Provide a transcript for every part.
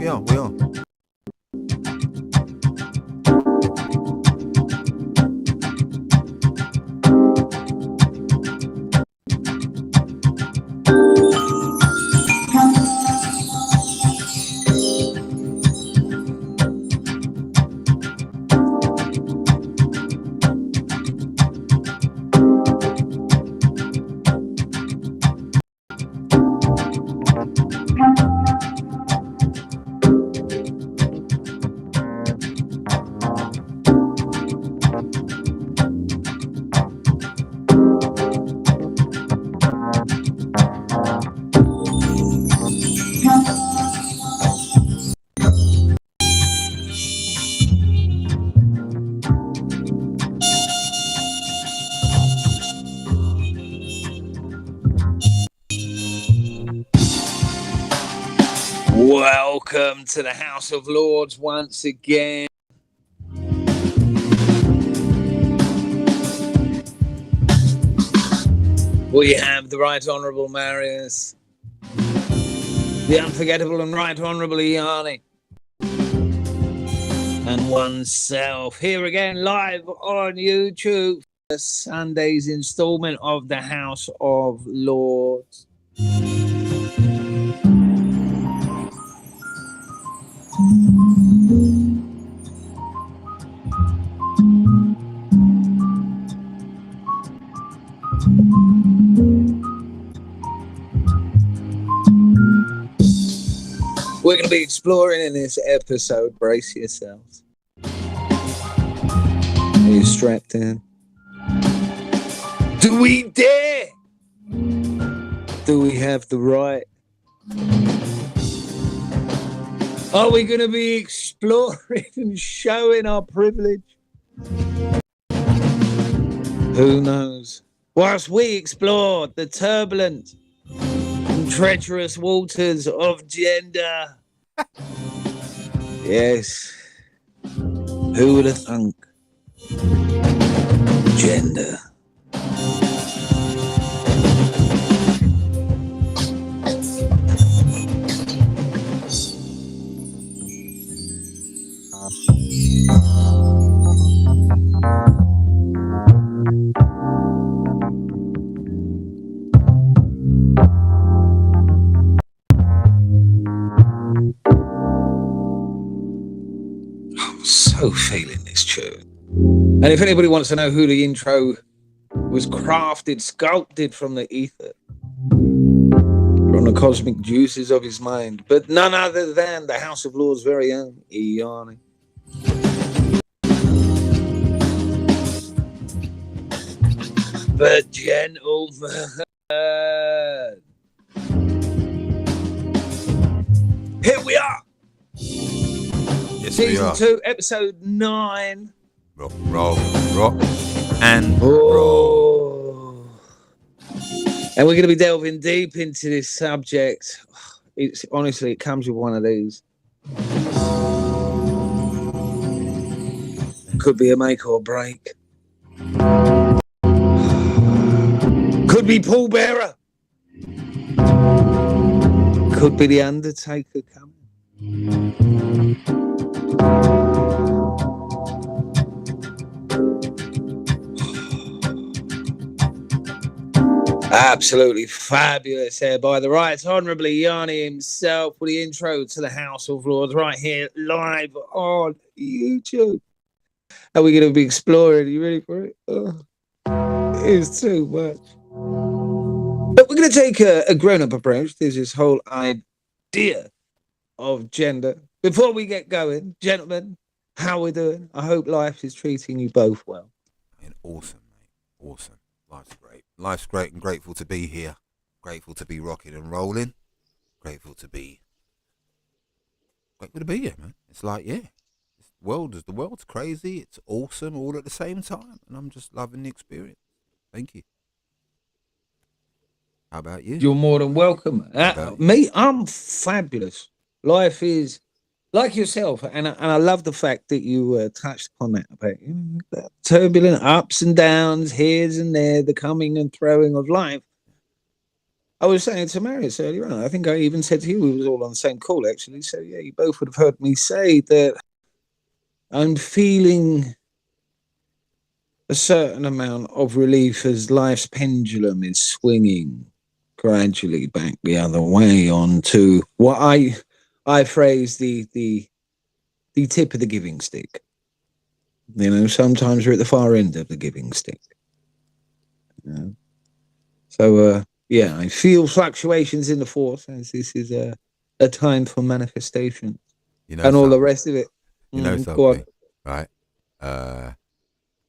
are. Welcome to the House of Lords once again. We have the Right Honourable Marius, the Unforgettable and Right Honourable Iani, and oneself here again live on YouTube for Sunday's instalment of the House of Lords. We're going to be exploring in this episode. Brace yourselves. Are you strapped in? Do we dare? Do we have the right? Are we going to be exploring and showing our privilege? Who knows? Whilst we explore the turbulent and treacherous waters of gender. Yes. Who would have thunk? Gender. So feeling this tune. And if anybody wants to know who the intro was crafted, sculpted from the ether, from the cosmic juices of his mind, but none other than the House of Lords' very own Iani. But gentlemen, here we are. Season 2, episode 9. Rock, and roll. And we're going to be delving deep into this subject. It's honestly, it comes with one of these. Could be a make or break. Could be Paul Bearer. Could be the Undertaker coming. Absolutely fabulous here by the Right Honourable Iani himself with the intro to the House of Lords right here live on YouTube. And we're going to be exploring. Are you ready for it? Oh, it is too much. But we're going to take a grown-up approach. There's this whole idea of gender. Before we get going, gentlemen, how we doing? I hope life is treating you both well. Awesome, mate. Awesome. Life's great. Life's great and grateful to be here. Grateful to be rocking and rolling. Grateful to be here, man. It's like, yeah. The world's crazy. It's awesome all at the same time. And I'm just loving the experience. Thank you. How about you? You're more than welcome. Me, I'm fabulous. Life is like yourself, and I love the fact that you touched upon that about the turbulent ups and downs, here's and there, the coming and throwing of life. I was saying to Marius earlier on, I think I even said to you, we was all on the same call actually. So yeah, you both would have heard me say that I'm feeling a certain amount of relief as life's pendulum is swinging gradually back the other way onto what I phrase the tip of the giving stick. You know, sometimes we're at the far end of the giving stick. Yeah. So yeah, I feel fluctuations in the force as this is a time for manifestation You know and all the something? rest of it. You know Go on. something, right?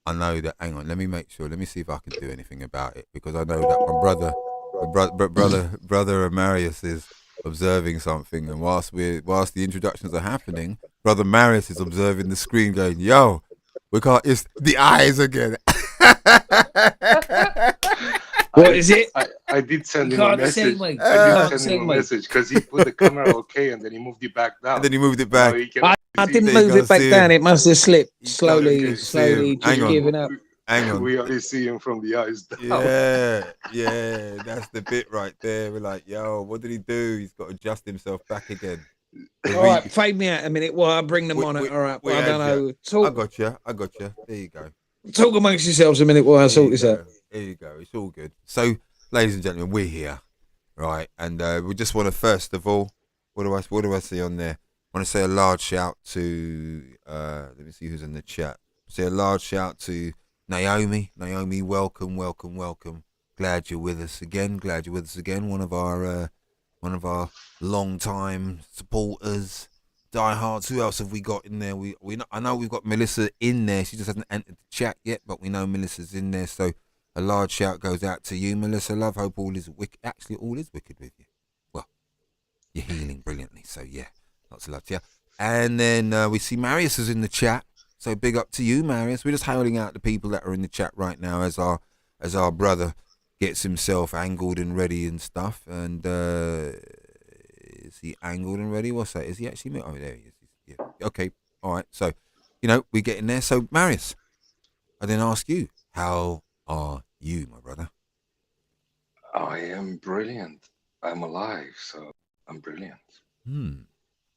I know that. Hang on, let me make sure. Let me see if I can do anything about it, because I know that my brother Marius is observing something, and whilst the introductions are happening, brother Marius is observing the screen, going, "Yo, we can't. It's the eyes again." What is it? I did send You him a can't see message. me. I did send him a message because he put the camera okay and then he moved it back down. And then he moved it Now back. he can I see didn't There you move go, it back see down. him. It must have slipped You slowly, can't see him. just Hang on. giving up. Hang on. We only see him from the eyes down. Yeah, that's the bit right there. We're like, yo, what did he do? He's got to adjust himself back again. All right, fade me out a minute while I bring the monitor up. I don't know. I got you. There you go. Talk amongst yourselves a minute while I sort this out. There you go. It's all good. So, ladies and gentlemen, we're here, right? And we just want to, first of all, what do I see on there? I want to say a large shout to, let me see who's in the chat. Say a large shout to Naomi. Naomi, welcome. Glad you're with us again. One of our long-time supporters, diehards. Who else have we got in there? I know we've got Melissa in there. She just hasn't entered the chat yet, but we know Melissa's in there. So a large shout goes out to you, Melissa. Love, hope all is wicked. Actually, all is wicked with you. Well, you're healing brilliantly. So yeah, lots of love to you. And then we see Marius is in the chat. So big up to you, Marius. We're just hailing out the people that are in the chat right now as our brother gets himself angled and ready and stuff. And is he angled and ready? What's that? Is he actually? Oh, there he is. Yeah. Okay. All right. So, we get in there. So, Marius, I then ask you, how are you, my brother? I am brilliant. I'm alive, so I'm brilliant.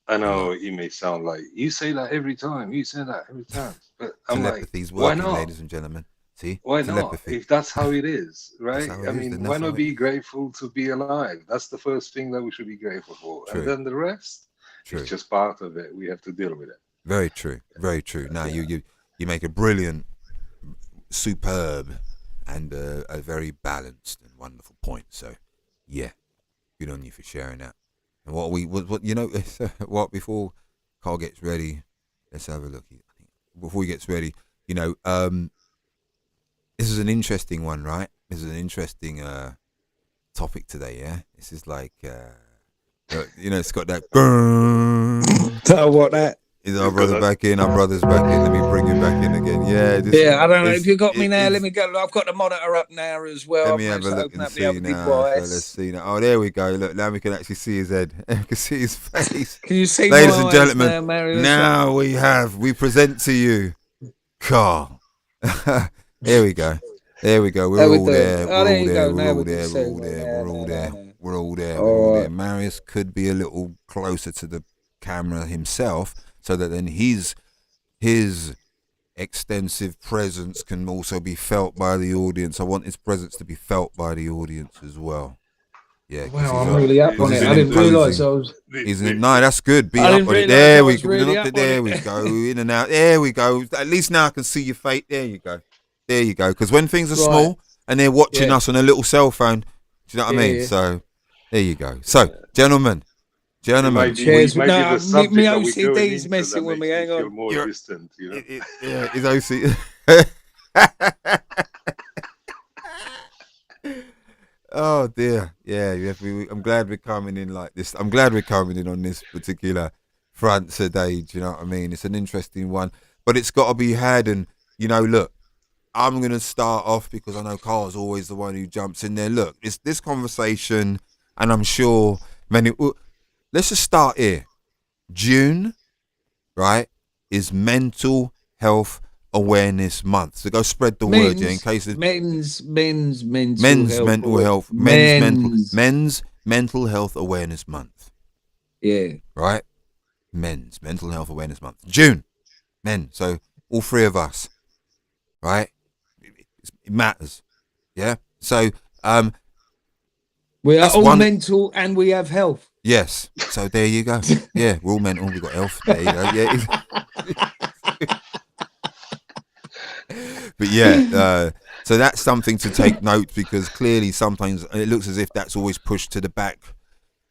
I know it may sound like you say that every time. But I'm Telepathy's like, why working, not? ladies and gentlemen. See? Why Telepathy. not? If that's how it is, right? I mean, why not be grateful to be alive? That's the first thing that we should be grateful for. True. And then the rest True. is just part of it. We have to deal with it. Very true. Very true. Now, you make a brilliant, superb, and a very balanced and wonderful point. So, yeah, good on you for sharing that. And what before Carl gets ready, let's have a look. Before he gets ready, this is an interesting one, right? This is an interesting topic today, yeah? This is like, it's got that... So what that? Is our brother back in? Our brother's back in. Let me bring him back in again. Yeah. I don't know if you got me now. Let me go. I've got the monitor up now as well. Let me have a look and see now. So let's see now. Oh, there we go. Look, now we can actually see his head. We can see his face. Can you see, ladies and gentlemen? Now we present to you, Carl. Here we go. There we go. We're all there. We're all there. Marius could be a little closer to the camera himself, so that then his extensive presence can also be felt by the audience. I want his presence to be felt by the audience as well. Yeah. Wow, I'm really up on it. I didn't realise I was. No, that's good. Be up on it. There we go. There we go. In and out. There we go. At least now I can see your face. There you go. Because when things are small and they're watching us on a little cell phone, do you know what I mean? Yeah. So there you go. So, gentlemen. Cheers. My OCD's messing with me. Hang on. More distant, Yeah, his OCD. Oh dear. Yeah. I'm glad we're coming in like this. I'm glad we're coming in on this particular front today. Do you know what I mean? It's an interesting one, but it's got to be had. And look, I'm going to start off because I know Carl's always the one who jumps in there. Look, it's this conversation, and I'm sure many. Let's just start here. June, right, is Mental Health Awareness Month. So go spread the word, yeah, in case of men's mental health, men's mental health awareness month. Yeah. Right? Men's mental health awareness month. June. Men. So all three of us. Right? It matters. Yeah? So we are all mental and we have health. Yes. So there you go. Yeah, we're all mental, we've got health. There you go. Yeah. But yeah, so that's something to take note, because clearly sometimes it looks as if that's always pushed to the back,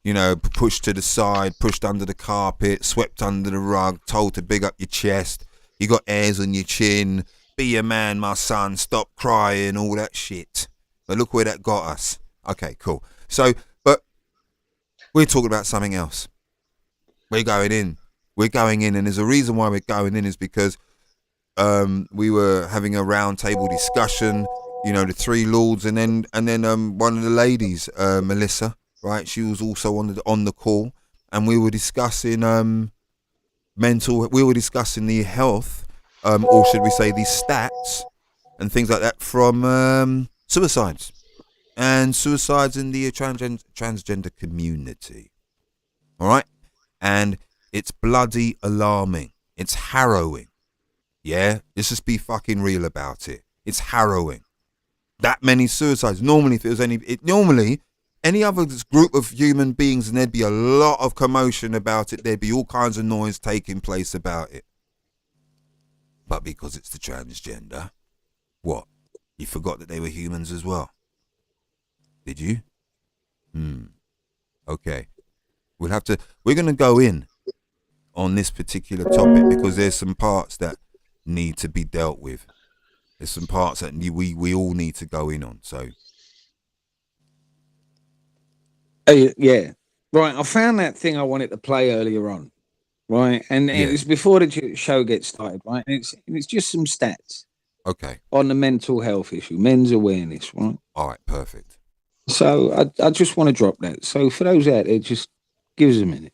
you know, pushed to the side, pushed under the carpet, swept under the rug, told to big up your chest, you got hairs on your chin, be a man, my son, stop crying, all that shit. But look where that got us. Okay, cool. So, but we're talking about something else. We're going in, and there's a reason why we're going in, is because we were having a round table discussion, you know, the three lords, and then one of the ladies, Melissa, right? She was also on the call, and we were discussing we were discussing the health, or should we say the stats and things like that from suicides in the transgender community. All right, and it's bloody alarming. It's harrowing. Yeah, let's just be fucking real about it. It's harrowing. That many suicides. Normally, if it was any other group of human beings, and there'd be a lot of commotion about it. There'd be all kinds of noise taking place about it. But because it's the transgender, what? You forgot that they were humans as well. Did you? Okay. We're going to go in on this particular topic, because there's some parts that need to be dealt with. There's some parts that we all need to go in on. So yeah, right, I found that thing I wanted to play earlier on, right, and it was before the show gets started, right, and it's just some stats, okay, on the mental health issue, men's awareness, right? All right, perfect. So I just want to drop that. So for those out there, just give us a minute.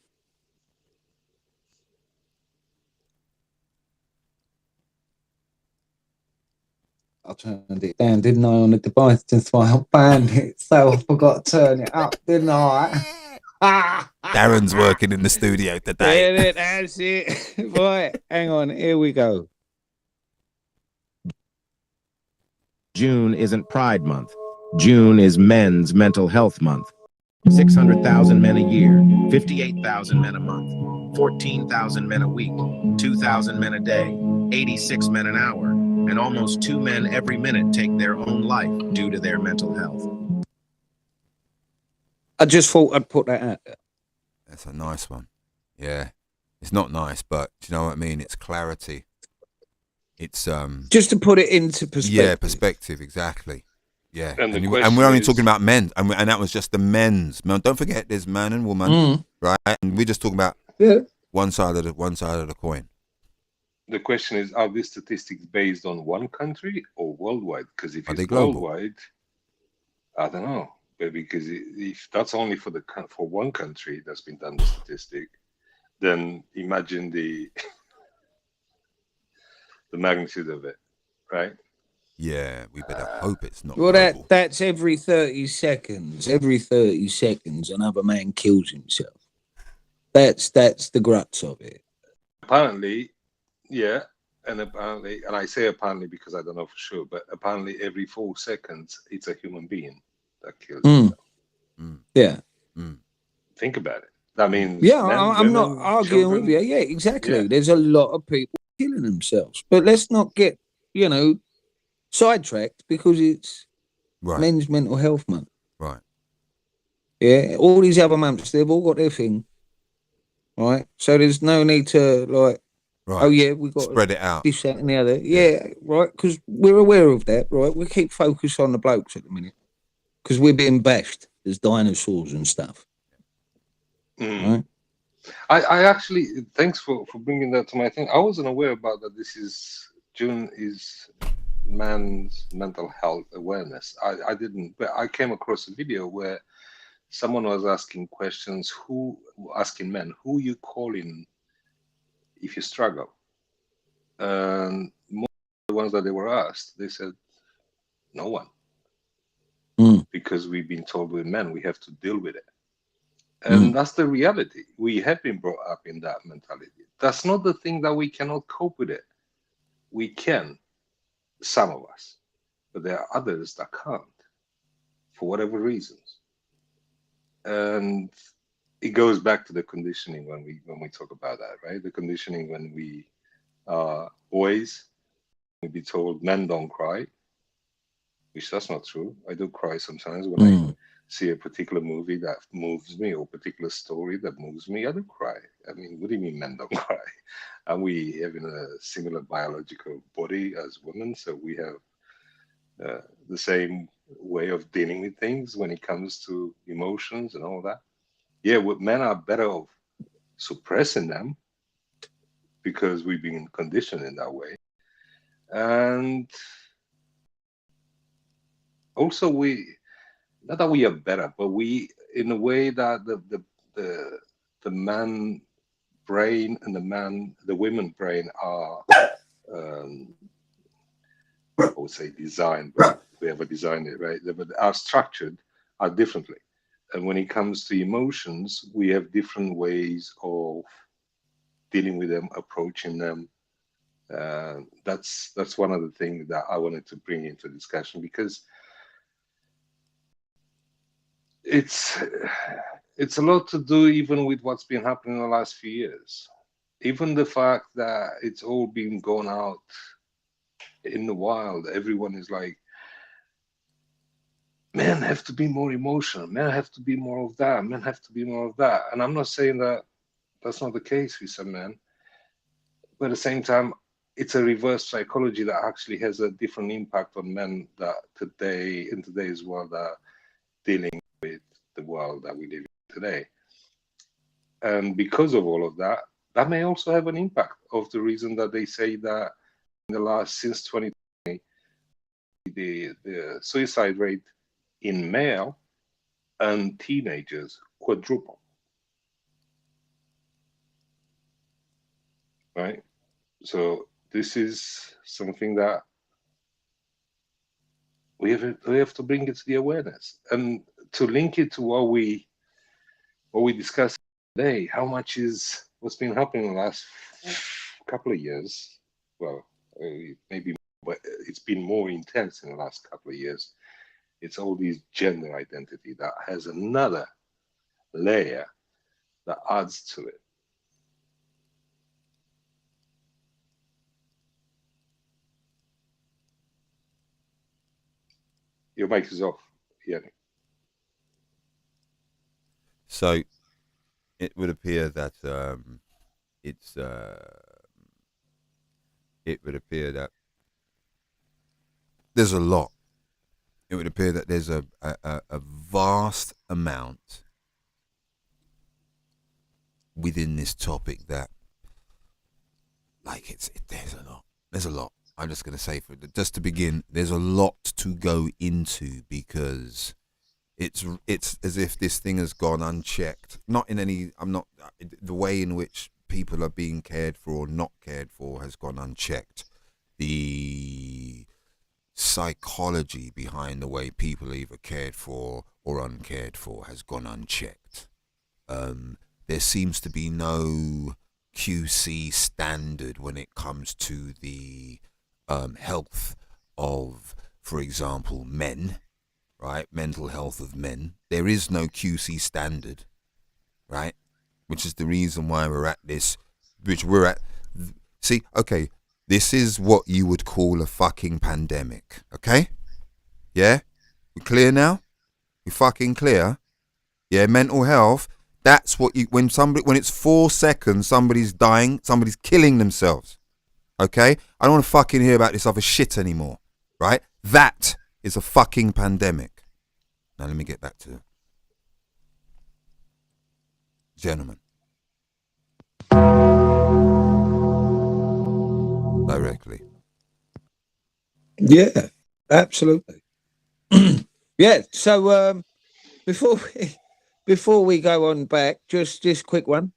I turned it down, didn't I, on the device? That's why I banned it. So I forgot to turn it up, didn't I? Darren's working in the studio today. That's it. Right, hang on. Here we go. June isn't Pride Month. June is Men's Mental Health Month. 600,000 men a year, 58,000 men a month, 14,000 men a week, 2,000 men a day, 86 men an hour, and almost 2 men every minute take their own life due to their mental health. I just thought I'd put that out there. That's a nice one. Yeah. It's not nice, but do you know what I mean? It's clarity. It's just to put it into perspective. Yeah, perspective, exactly. Yeah. And we're only talking about men, and that was just the men's. Don't forget, there's man and woman, right? And we're just talking about one side of the coin. The question is, are these statistics based on one country or worldwide? Because if it's worldwide, I don't know. But because if that's only for one country that's been done, the statistic, then imagine the magnitude of it, right? Yeah, we better hope it's not. Well, that's every 30 seconds. Every 30 seconds, another man kills himself. That's the guts of it. Apparently, yeah, and I say apparently because I don't know for sure, but apparently every 4 seconds, it's a human being that kills himself. Yeah. Think about it. That means I'm not arguing with you. Yeah, exactly. Yeah. There's a lot of people killing themselves, but let's not get sidetracked because it's Men's Mental Health Month. Right. Yeah. All these other months, they've all got their thing. Right. So there's no need to oh yeah, we've got spread it out. This, that, and the other. Yeah, right. Because we're aware of that, right? We keep focus on the blokes at the minute because we're being bashed as dinosaurs and stuff. Right? I actually, thanks for bringing that to my thing. I wasn't aware about that. June is Man's Mental Health Awareness. I didn't, but I came across a video where someone was asking questions, asking men, who you calling if you struggle? ones that they were asked, they said, no one. Because we've been told we're men, we have to deal with it. And that's the reality. We have been brought up in that mentality. That's not the thing that we cannot cope with it. We can, some of us, but there are others that can't, for whatever reasons. And it goes back to the conditioning when we talk about that, right? The conditioning when we are boys, we be told men don't cry, which that's not true. I do cry sometimes when I see a particular movie that moves me or a particular story that moves me. I do cry. I mean, what do you mean men don't cry? And we have a similar biological body as women, so we have the same way of dealing with things when it comes to emotions and all that. Yeah, men are better off suppressing them because we've been conditioned in that way. And also not that we are better, but we, in a way that the man brain and the women brain are, I would say designed, but we ever designed it, right? But are structured are differently. And when it comes to emotions, we have different ways of dealing with them, approaching them. That's one of the things that I wanted to bring into discussion, because it's a lot to do even with what's been happening in the last few years. Even the fact that it's all been gone out in the wild, everyone is like, men have to be more emotional, men have to be more of that, men have to be more of that. And I'm not saying that that's not the case with some men, but at the same time, it's a reverse psychology that actually has a different impact on men that in today's world are dealing with the world that we live in today. And because of all of that, that may also have an impact of the reason that they say that since 2020, the suicide rate in male and teenagers quadruple. Right? So this is something that we have to bring it to the awareness, and to link it to what we discussed today. How much is what's been happening in the last couple of years? Well, maybe, but it's been more intense in the last couple of years. It's all these gender identity that has another layer that adds to it. Your mic is off, Yannick. So it would appear that it would appear that there's a lot. It would appear that there's a vast amount within this topic that, like, there's a lot. There's a lot. I'm just going to say, just to begin, there's a lot to go into, because it's as if this thing has gone unchecked. Not in any, the way in which people are being cared for or not cared for has gone unchecked. The psychology behind the way people are either cared for or uncared for has gone unchecked. There seems to be no QC standard when it comes to the health of, for example, men, right? Mental health of men. There is no QC standard, right? Which is the reason why we're at this, see, okay, this is what you would call a fucking pandemic, okay? Yeah? We clear now? We fucking clear? Yeah, mental health, that's what when it's 4 seconds, somebody's dying, somebody's killing themselves. Okay? I don't want to fucking hear about this other shit anymore. Right? That is a fucking pandemic. Now let me get back to gentlemen. Directly. Yeah, absolutely. Yeah. So before we go on back, just quick one.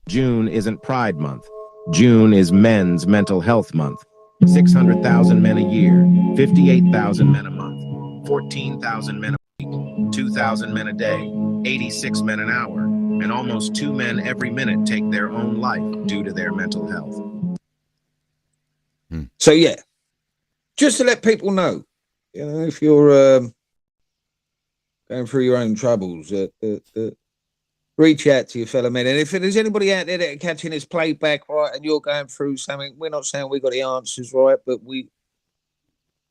June isn't Pride Month. June is men's mental health month. 600,000 men a year, 58,000 men a month, 14,000 men a week, 2,000 men a day, 86 men an hour, and almost 2 men every minute take their own life due to their mental health. So yeah, just to let people know, you know, if you're going through your own troubles, reach out to your fellow men. And if there's anybody out there that are catching this playback, right, and you're going through something, we're not saying we got the answers, right, but we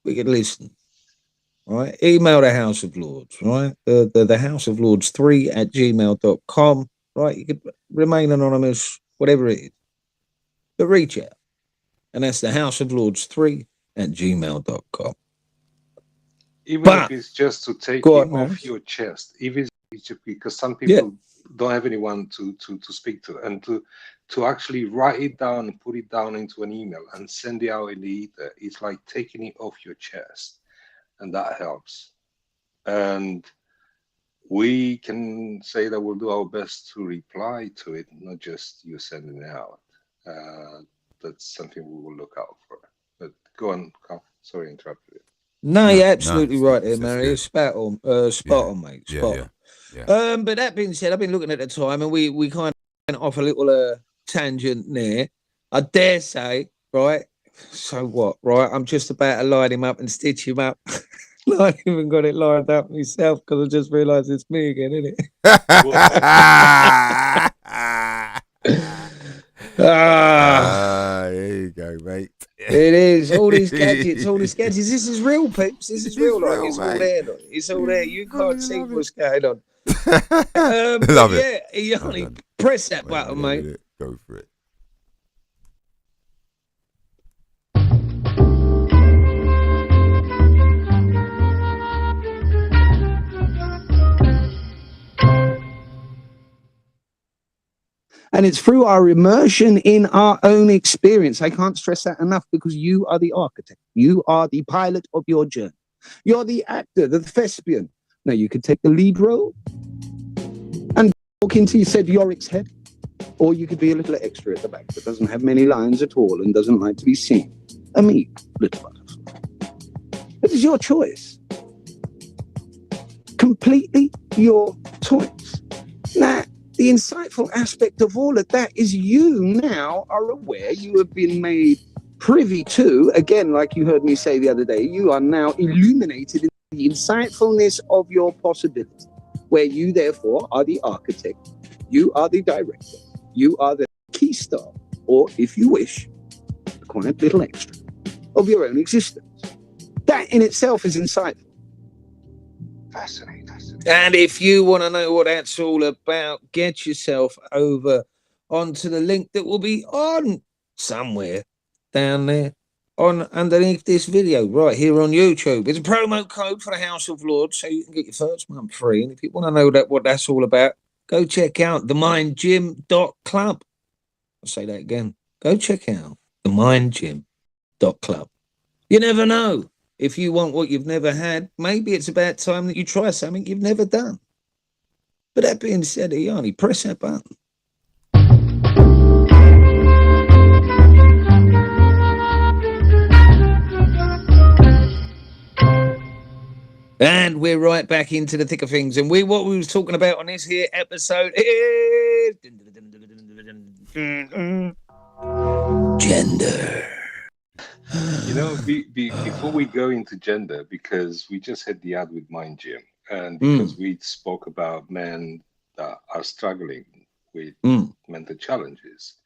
can listen, right? Email the House of Lords, right? The House of Lords 3@gmail.com, right? You could remain anonymous, whatever it is, but reach out. And that's the House of Lords 3@gmail.com. Even But, if it's just to take go it on, man. off your chest, even because some people don't have anyone to speak to, and to actually write it down and put it down into an email and send it out in the ether, it's like taking it off your chest, and that helps. And we can say that we'll do our best to reply to it, not just you sending it out. That's something we will look out for. But go on, Carl. Sorry, I interrupted you. No, you're absolutely it's- right there, it's Mary. good. It's spot on, mate. Spot on. Yeah. But that being said, I've been looking at the time, and we kind of went off a little tangent there. I dare say, right? So what, right? I'm just about to line him up and stitch him up. I even got it lined up myself because I just realised it's me again, isn't it? There you go, mate. It is all these gadgets, all these gadgets. This is real, peeps. This is real. Like, real, it's all mate. there. Like, it's all there. You can't see love what's going on. Love yeah, it. Yanni, press that button, mate. Go for it. And it's through our immersion in our own experience. I can't stress that enough, because you are the architect. You are the pilot of your journey. You're the actor, the thespian. Now, you could take the lead role and walk into, you said, Yorick's head, or you could be a little extra at the back that doesn't have many lines at all and doesn't like to be seen. A meek little butterfly. It is your choice. Completely your choice. Now, the insightful aspect of all of that is you now are aware, you have been made privy to, again, like you heard me say the other day, you are now illuminated in the insightfulness of your possibility, where you therefore are the architect, you are the director, you are the key star, or if you wish, a quiet little extra of your own existence. That in itself is insightful. Fascinating. And if you want to know what that's all about, get yourself over onto the link that will be on somewhere down there on underneath this video right here on YouTube. It's a promo code for the House of Lords, so you can get your first month free. And if you want to know what that's all about, go check out themindgym.club. I'll say that again. Go check out themindgym.club. You never know. If you want what you've never had, maybe it's about time that you try something you've never done. But that being said, Yanni, press that button. And we're right back into the thick of things. And what we was talking about on this here episode is gender. You know, before we go into gender, because we just had the ad with Mind Gym, and because we spoke about men that are struggling with mental challenges,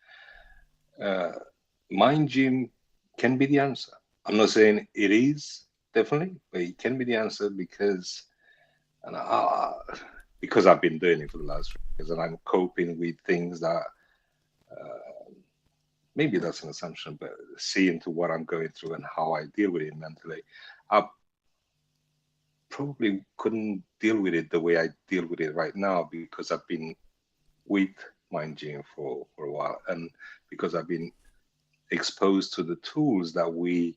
Mind Gym can be the answer. I'm not saying it is, definitely, but it can be the answer because I've been doing it for the last 3 years, and I'm coping with things that maybe that's an assumption, but seeing to what I'm going through and how I deal with it mentally, I probably couldn't deal with it the way I deal with it right now, because I've been with Mind Gym for a while, and because I've been exposed to the tools that we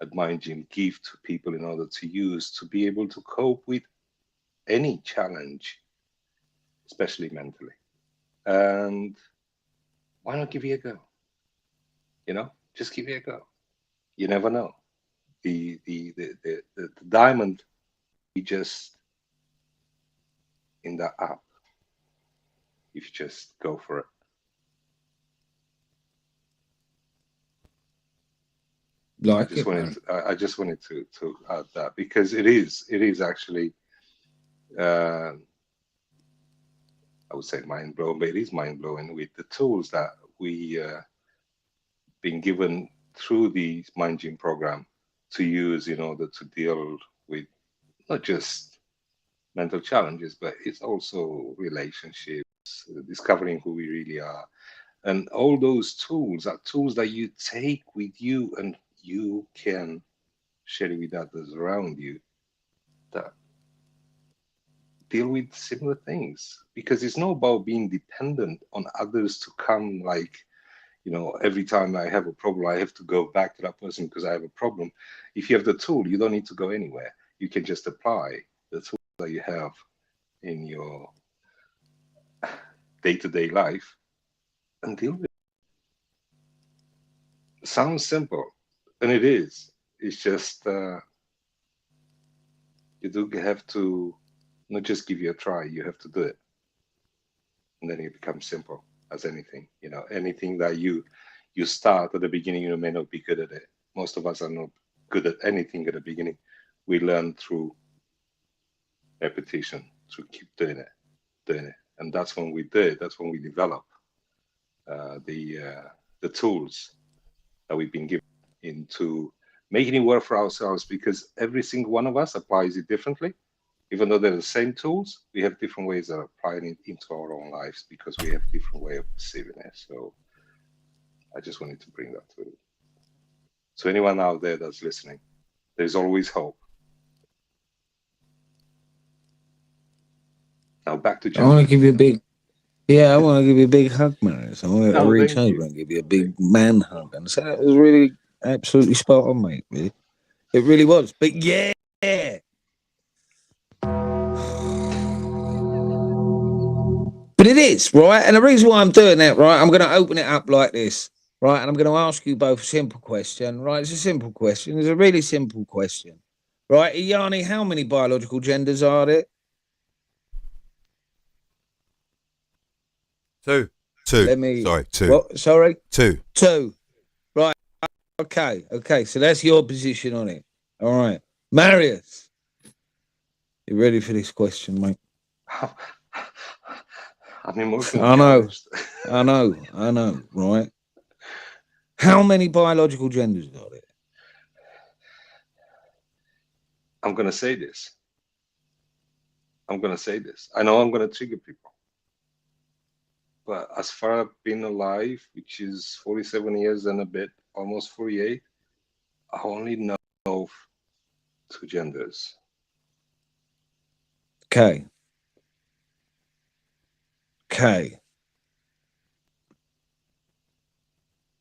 at Mind Gym give to people in order to use to be able to cope with any challenge, especially mentally. And why not give it a go? You know, just give it a go. You never know. The diamond is just in that app. If you just go for it. Like I just wanted to add that, because it is actually I would say mind blowing, but it is mind blowing with the tools that we been given through the Mind Gym program to use in order to deal with not just mental challenges, but it's also relationships, discovering who we really are, and all those tools are tools that you take with you, and you can share it with others around you that deal with similar things, because it's not about being dependent on others to come, like, you know, every time I have a problem, I have to go back to that person because I have a problem. If you have the tool, you don't need to go anywhere. You can just apply the tool that you have in your day-to-day life and deal with it. Sounds simple, and it is. It's just you do have to not just give you a try, you have to do it. And then it becomes simple as anything. You know, anything that you start at the beginning, you may not be good at it. Most of us are not good at anything at the beginning. We learn through repetition, to keep doing it. And that's when we do it. That's when we develop the tools that we've been given into making it work for ourselves, because every single one of us applies it differently. Even though they're the same tools, we have different ways of applying it into our own lives, because we have different way of perceiving it. So I just wanted to bring that to you. So anyone out there that's listening, there's always hope. Now back to John. I want to give you a big, I want to give you a big hug, Marius. I want to reach thank over you. and give you a big man hug. And so that was really absolutely spot on, mate. Really. It really was. But yeah. But it is, right? And the reason why I'm doing that, right, I'm going to open it up like this, right? And I'm going to ask you both a simple question, right? It's a simple question. It's a really simple question, right? Yanni, how many biological genders are there? Two. Sorry, two. What? Sorry? Two. Right. Okay. So that's your position on it. All right. Marius, you ready for this question, mate? I'm emotional. I know, right? How many biological genders are there? I'm going to say this. I know I'm going to trigger people. But as far as I've been alive, which is 47 years and a bit, almost 48, I only know of two genders. Okay.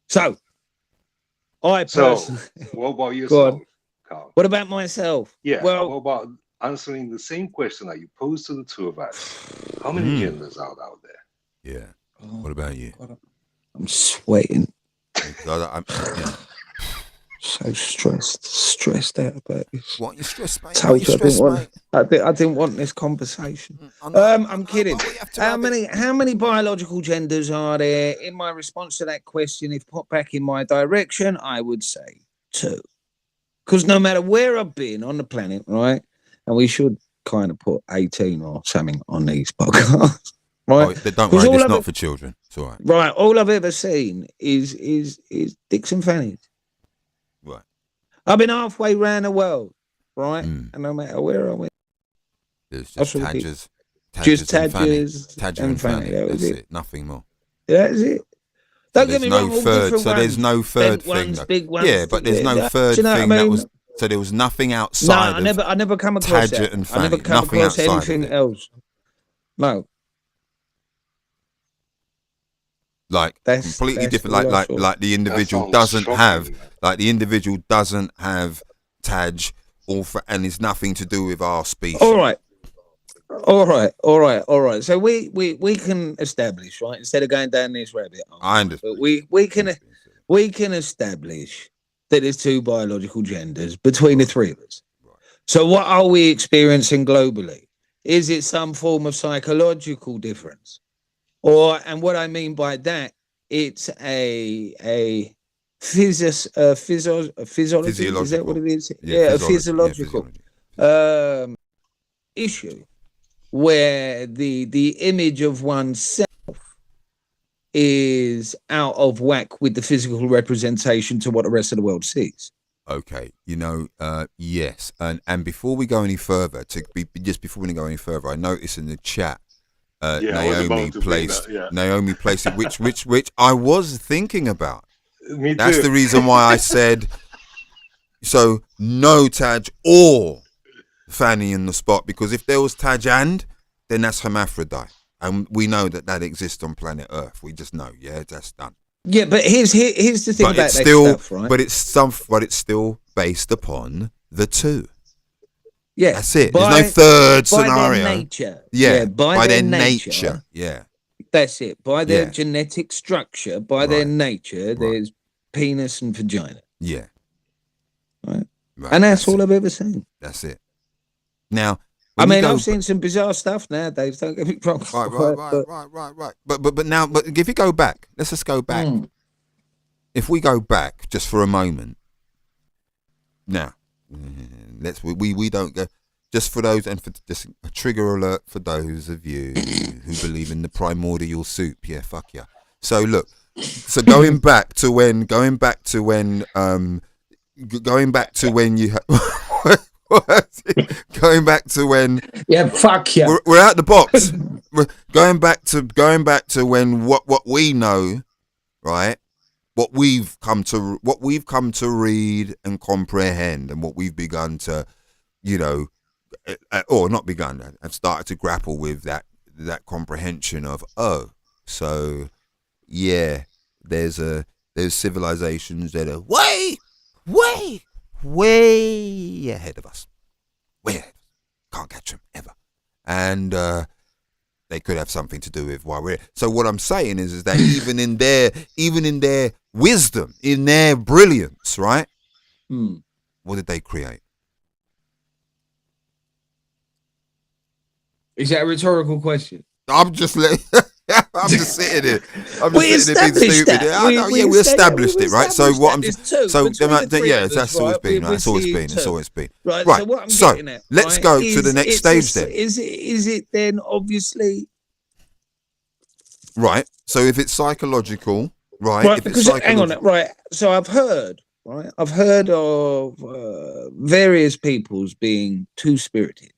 So, what about yourself, Carl? What about myself? Yeah. Well, what about answering the same question that you posed to the two of us? How many genders are out there? Yeah. What about you? God, I'm sweating. Yeah. So stressed out about this. What, you stressed, mate? I didn't want this conversation. I'm kidding. How many biological genders are there? In my response to that question, if put back in my direction, I would say two. Because no matter where I've been on the planet, right, and we should kind of put 18 or something on these podcasts, right? Oh, don't worry, it's not for children. It's all right. Right, all I've ever seen is dicks and fannies. Right. I've been halfway around the world, right? And no matter where I went, there's just Tadgers. Tadgers and fanny. That's it. Nothing more. That's it. Don't get me wrong. So there's no third thing. Big ones, yeah, but there's no third thing that was. So there was nothing outside. No, I never come across Tadger that. and fanny. I never come across anything else. No. Like that's completely different. Like the individual doesn't have Tadge and it's nothing to do with our species. All right. So we can establish, right, instead of going down this rabbit hole. I understand. But we can establish that there's two biological genders between the three of us. So what are we experiencing globally? Is it some form of psychological difference? And what I mean by that, it's a physiology. Is that what it is? Yeah, a physiological issue where the image of oneself is out of whack with the physical representation to what the rest of the world sees. Okay, yes, and before we go any further, before we go any further, I noticed in the chat, Naomi placed it, which I was thinking about. Me too. That's the reason why I said so. No Taj or Fanny in the spot, because if there was Taj then that's hermaphrodite, and we know that exists on planet Earth. We just know, that's done. Yeah, but here's the thing about that stuff, right? But it's still based upon the two. Yeah, that's it. There's no third scenario. Their nature. Yeah, by their nature. Yeah, that's it. By their genetic structure, by their nature, there's penis and vagina. Yeah, right. And that's all I've ever seen. That's it. Now, I've seen some bizarre stuff nowadays. Don't get me wrong. Right. But if you go back, let's just go back. If we go back just for a moment, now, we don't go. Just for those, and for just a trigger alert for those of you who believe in the primordial soup. Yeah, fuck yeah. So look, going back to when you. Going back to when fuck yeah, we're out the box. We're going back to when what we know, right? What we've come to read and comprehend, and what we've begun to, or not begun, and started to grapple with that comprehension of so there's civilizations that are way ahead of us. Way ahead. Can't catch them ever. And they could have something to do with why we're here. So what I'm saying is that even in their wisdom, in their brilliance, right? What did they create? Is that a rhetorical question? I'm just sitting here. Being stupid. We established it, right? So what that's always been. It's always been. Right. Right. So what I'm getting at, let's go to the next stage then. Is it then obviously? Right. So if it's psychological, right? Hang on. Right. So I've heard of various peoples being two-spirited.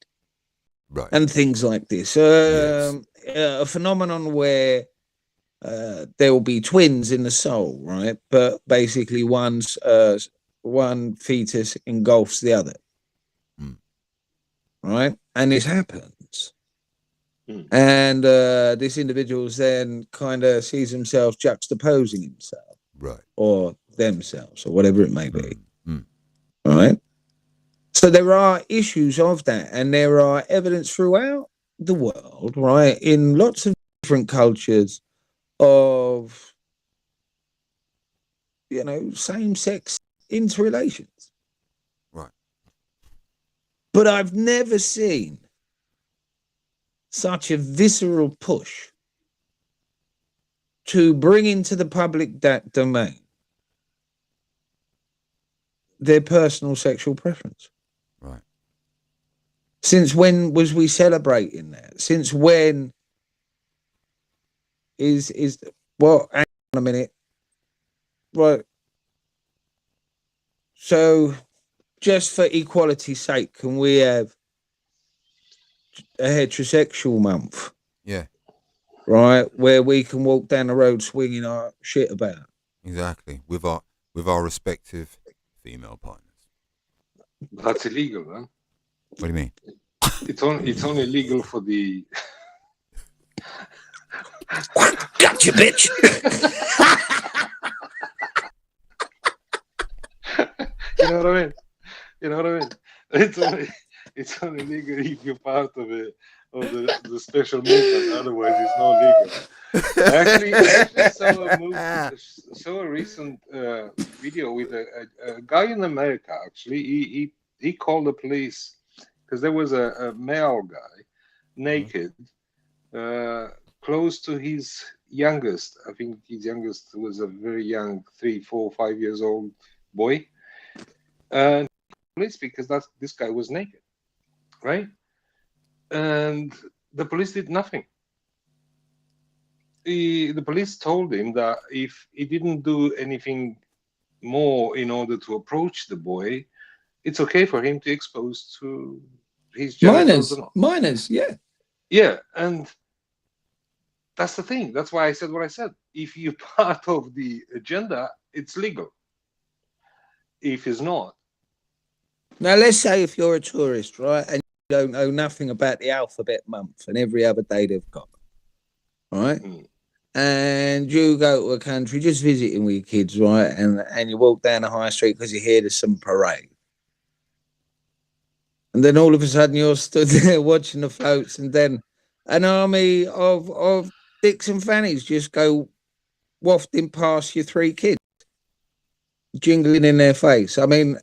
Right. And things like this. A phenomenon where there will be twins in the soul, right? But basically one fetus engulfs the other. Right? And this happens. And this individual then kind of sees himself juxtaposing himself. Right. Or themselves, or whatever it may be. Right? So there are issues of that, and there are evidence throughout the world, right, in lots of different cultures of, same-sex interrelations. Right. But I've never seen such a visceral push to bring into the public domain their personal sexual preference. Right. Since when was we celebrating that? Since when is well, hang on a minute. Right. So just for equality's sake, can we have a heterosexual month? Yeah. Right, where we can walk down the road swinging our shit about. Exactly. With our respective female partners. That's illegal, man. What do you mean? It's only legal for the. Gotcha, bitch. You know what I mean? It's only legal if you're part of of the special movement. Otherwise, it's not legal. I actually saw a recent video with a guy in America. Actually, he called the police because there was a male guy naked close to his youngest. I think his youngest was a very young 3, 4, 5 years old boy. And police, because this guy was naked, right? And the police did nothing. The police told him that if he didn't do anything more in order to approach the boy, it's okay for him to expose to his genitals. Minors, yeah. Yeah, and that's the thing. That's why I said what I said. If you're part of the agenda, it's legal. If it's not. Now, let's say if you're a tourist, right, and you don't know nothing about the alphabet month and every other day they've got, right? And you go to a country just visiting with your kids, right? And you walk down the high street because you hear there's some parade. And then all of a sudden you're stood there watching the floats, and then an army of dicks and fannies just go wafting past your 3 kids, jingling in their face. I mean,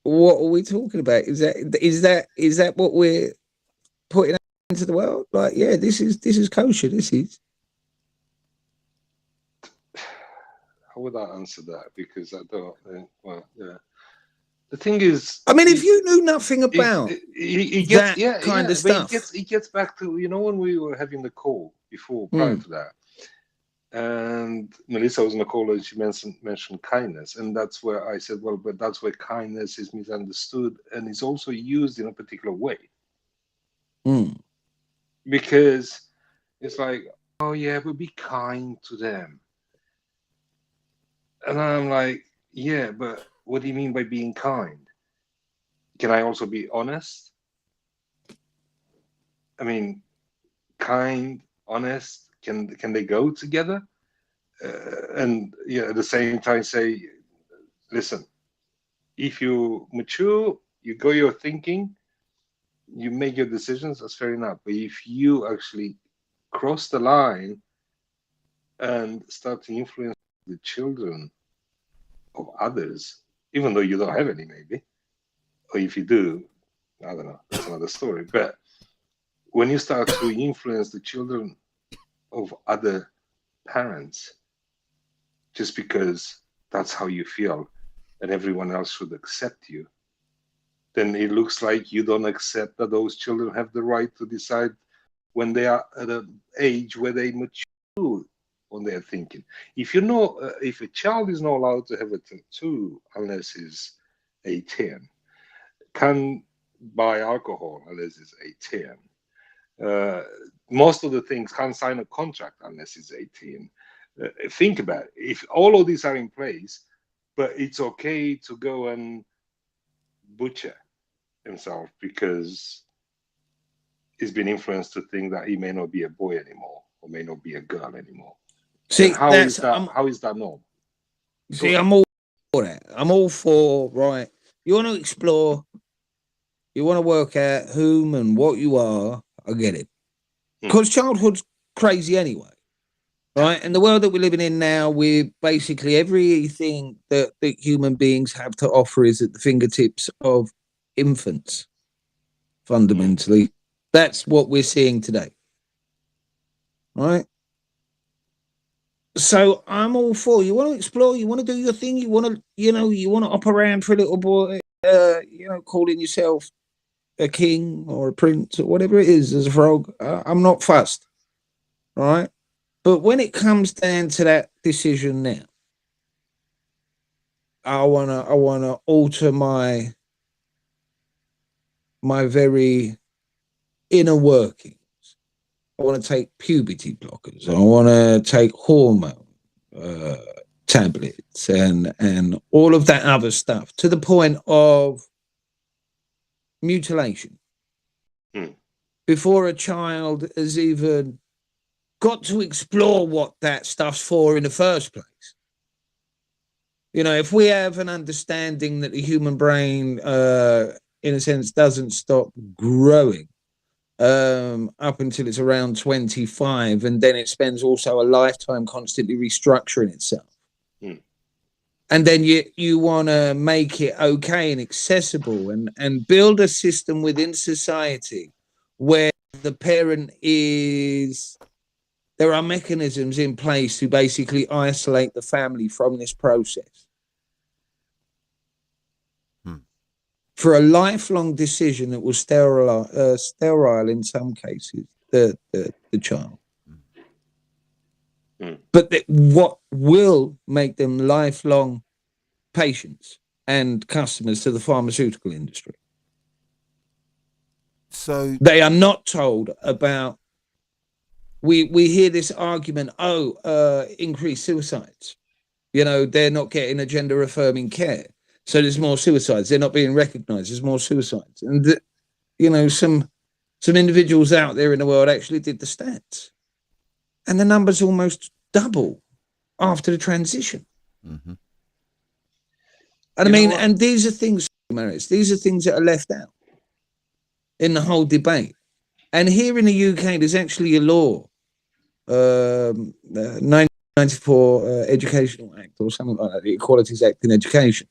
what are we talking about? Is that what we're putting into the world? Like, yeah, this is kosher. This is. How would I answer that? Because I don't. Well, yeah. The thing is, I mean, if you knew nothing about that kind of stuff, it gets back to, when we were having the call before, prior to that, and Melissa was on the call and she mentioned kindness, and that's where I said, well, but that's where kindness is misunderstood and is also used in a particular way, because it's like, oh yeah, but be kind to them, and I'm like, yeah, but what do you mean by being kind? Can I also be honest? I mean, kind, honest, can they go together? And at the same time say, listen, if you mature, you go your thinking, you make your decisions, that's fair enough. But if you actually cross the line and start to influence the children of others, even though you don't have any, maybe, or if you do, I don't know, that's another story. But when you start to influence the children of other parents, just because that's how you feel and everyone else should accept you, then it looks like you don't accept that those children have the right to decide when they are at an age where they mature on their thinking. If if a child is not allowed to have a tattoo unless he's 18, can buy alcohol unless he's 18, most of the things, can't sign a contract unless he's 18. Think about it. If all of these are in place, but it's okay to go and butcher himself because he's been influenced to think that he may not be a boy anymore or may not be a girl anymore. See, how is that normal? See, I'm all for that. I'm all for, right, you want to explore, you want to work out whom and what you are, I get it. Because childhood's crazy anyway, right? And the world that we're living in now, with basically everything that human beings have to offer is at the fingertips of infants, fundamentally. That's what we're seeing today, right? So I'm all for, you want to explore, you want to do your thing, you want to, you want to hop around for a little boy, calling yourself a king or a prince or whatever it is as a frog. I'm not fussed, right? But when it comes down to that decision now, I wanna alter my very inner working. I want to take puberty blockers. I want to take hormone tablets and all of that other stuff to the point of mutilation before a child has even got to explore what that stuff's for in the first place. If we have an understanding that the human brain, in a sense, doesn't stop growing up until it's around 25, and then it spends also a lifetime constantly restructuring itself. And then you want to make it okay and accessible, and build a system within society where the parent is, there are mechanisms in place to basically isolate the family from this process. For a lifelong decision that will sterile in some cases the child. But what will make them lifelong patients and customers to the pharmaceutical industry? So they are not told about. We hear this argument, increased suicides. You know, they're not getting a gender affirming care, so there's more suicides. They're not being recognised. There's more suicides, and you know, some individuals out there in the world actually did the stats, and the numbers almost double after the transition. And I mean, and these are things, these are things that are left out in the whole debate. And here in the UK, there's actually a law, 1994 Educational Act or something like that, the Equalities Act in Education,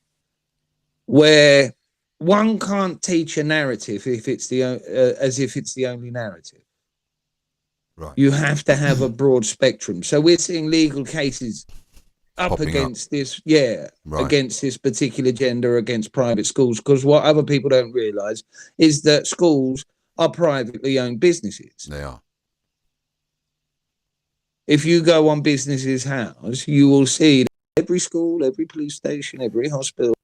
where one can't teach a narrative if it's as if it's the only narrative. Right. You have to have a broad spectrum. So we're seeing legal cases up Popping against up. this, Right. against this particular gender, against private schools, because what other people don't realise is that schools are privately owned businesses. They are. If you go on Businesses House, you will see that every school, every police station, every hospital,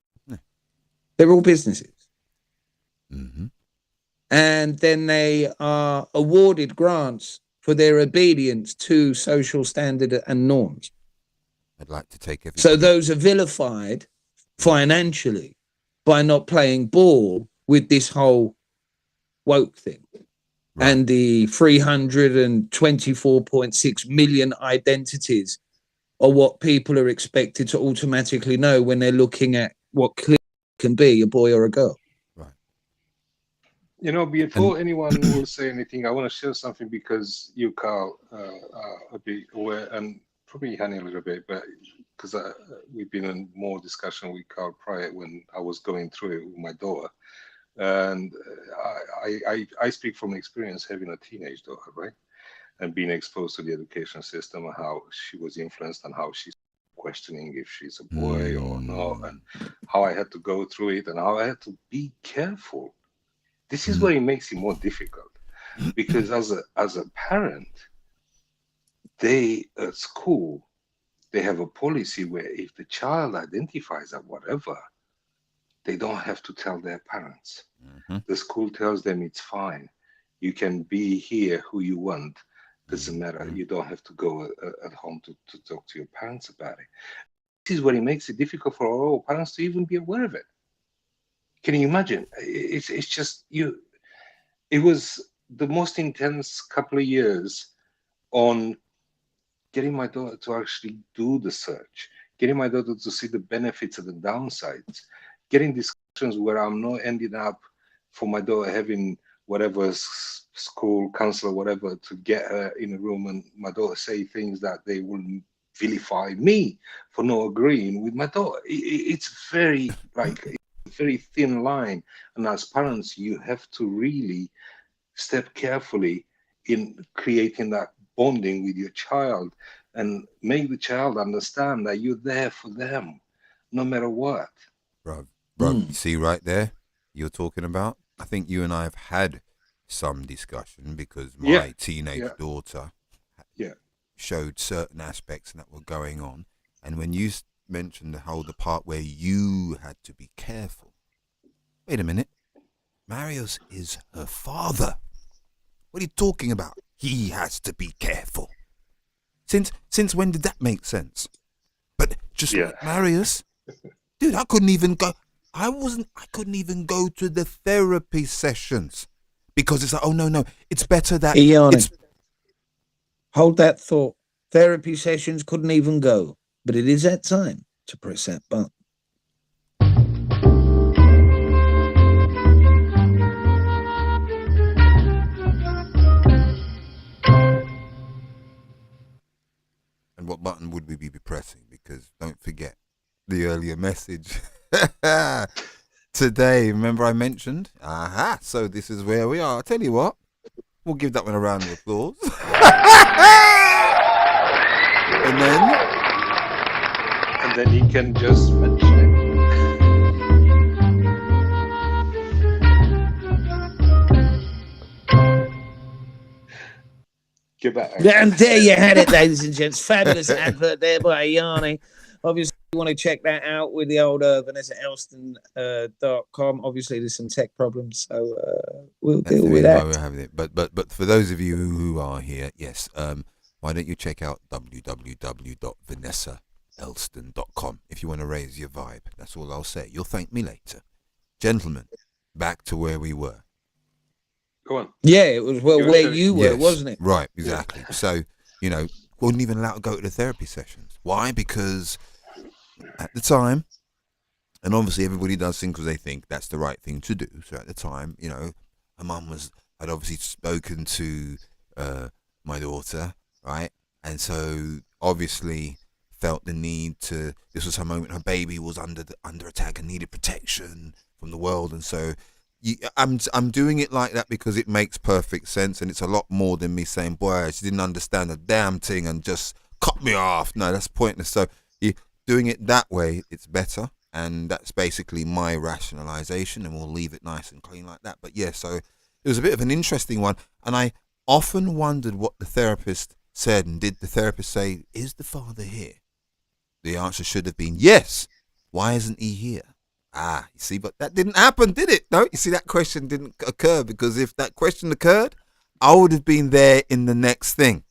they're all businesses. And then they are awarded grants for their obedience to social standard and norms. I'd like to take everything. So those are vilified financially by not playing ball with this whole woke thing. Right. And the 324.6 million identities are what people are expected to automatically know when they're looking at what can be a boy or a girl. Right. You know, before anyone will say anything, I want to share something because you, Carl, are a bit aware, and probably Hani a little bit, but because we've been in more discussion with Carl prior when I was going through it with my daughter. And I speak from experience having a teenage daughter, right? And being exposed to the education system and how she was influenced and how she's questioning if she's a boy or not, and how I had to go through it and how I had to be careful. This is where it makes it more difficult, because as a parent, they at school, they have a policy where if the child identifies as whatever, they don't have to tell their parents. The school tells them it's fine. You can be here who you want. Doesn't matter. You don't have to go at home to talk to your parents about it. This is what it makes it difficult for all parents to even be aware of it. Can you imagine? It's just you. It was the most intense couple of years on getting my daughter to actually do the search, getting my daughter to see the benefits and the downsides, getting discussions where I'm not ending up for my daughter having whatever school counselor, whatever, to get her in a room and my daughter say things that they will vilify me for not agreeing with my daughter. It's very very thin line, and as parents you have to really step carefully in creating that bonding with your child and make the child understand that you're there for them no matter what. Bro, you see right there you're talking about, I think you and I have had some discussion because my teenage daughter showed certain aspects that were going on, and when you mentioned the part where you had to be careful. Wait a minute, Marius is her father. What are you talking about? He has to be careful. Since when did that make sense? But just like Marius, dude, I couldn't even go. I couldn't even go to the therapy sessions because it's like, oh no, it's better that. Hold that thought. Therapy sessions couldn't even go, but it is that time to press that button. the earlier message. Today, remember I mentioned? Aha, so this is where we are. I'll tell you what, we'll give that one a round of applause. And then he can just mention it. Give that. And there you had it, ladies and gents. Fabulous advert there by Yanni. Obviously, you want to check that out with the old Vanessa Elston.com. Obviously, there's some tech problems, so we'll That's deal the with reason that. why we're having it. But for those of you who are here, yes, why don't you check out www.vanessaelston.com if you want to raise your vibe. That's all I'll say. You'll thank me later. Gentlemen, back to where we were. Go on. Yeah, it was where you were, Yes, wasn't it? Right, exactly. Yeah. So, wasn't even allowed to go to the therapy sessions. Why? Because at the time, and obviously everybody does things because they think that's the right thing to do. So at the time, her mum had obviously spoken to my daughter, right? And so obviously felt the need to, this was her moment, her baby was under attack and needed protection from the world. And so I'm doing it like that because it makes perfect sense, and it's a lot more than me saying, boy, she didn't understand a damn thing and just cut me off. No, that's pointless. So you doing it that way, it's better, and that's basically my rationalization, and we'll leave it nice and clean like that. But yeah, so it was a bit of an interesting one, and I often wondered what the therapist said, and did the therapist say, is the father here? The answer should have been yes. Why isn't he here? You see, but that didn't happen, did it? No, you see, that question didn't occur, because if that question occurred, I would have been there in the next thing.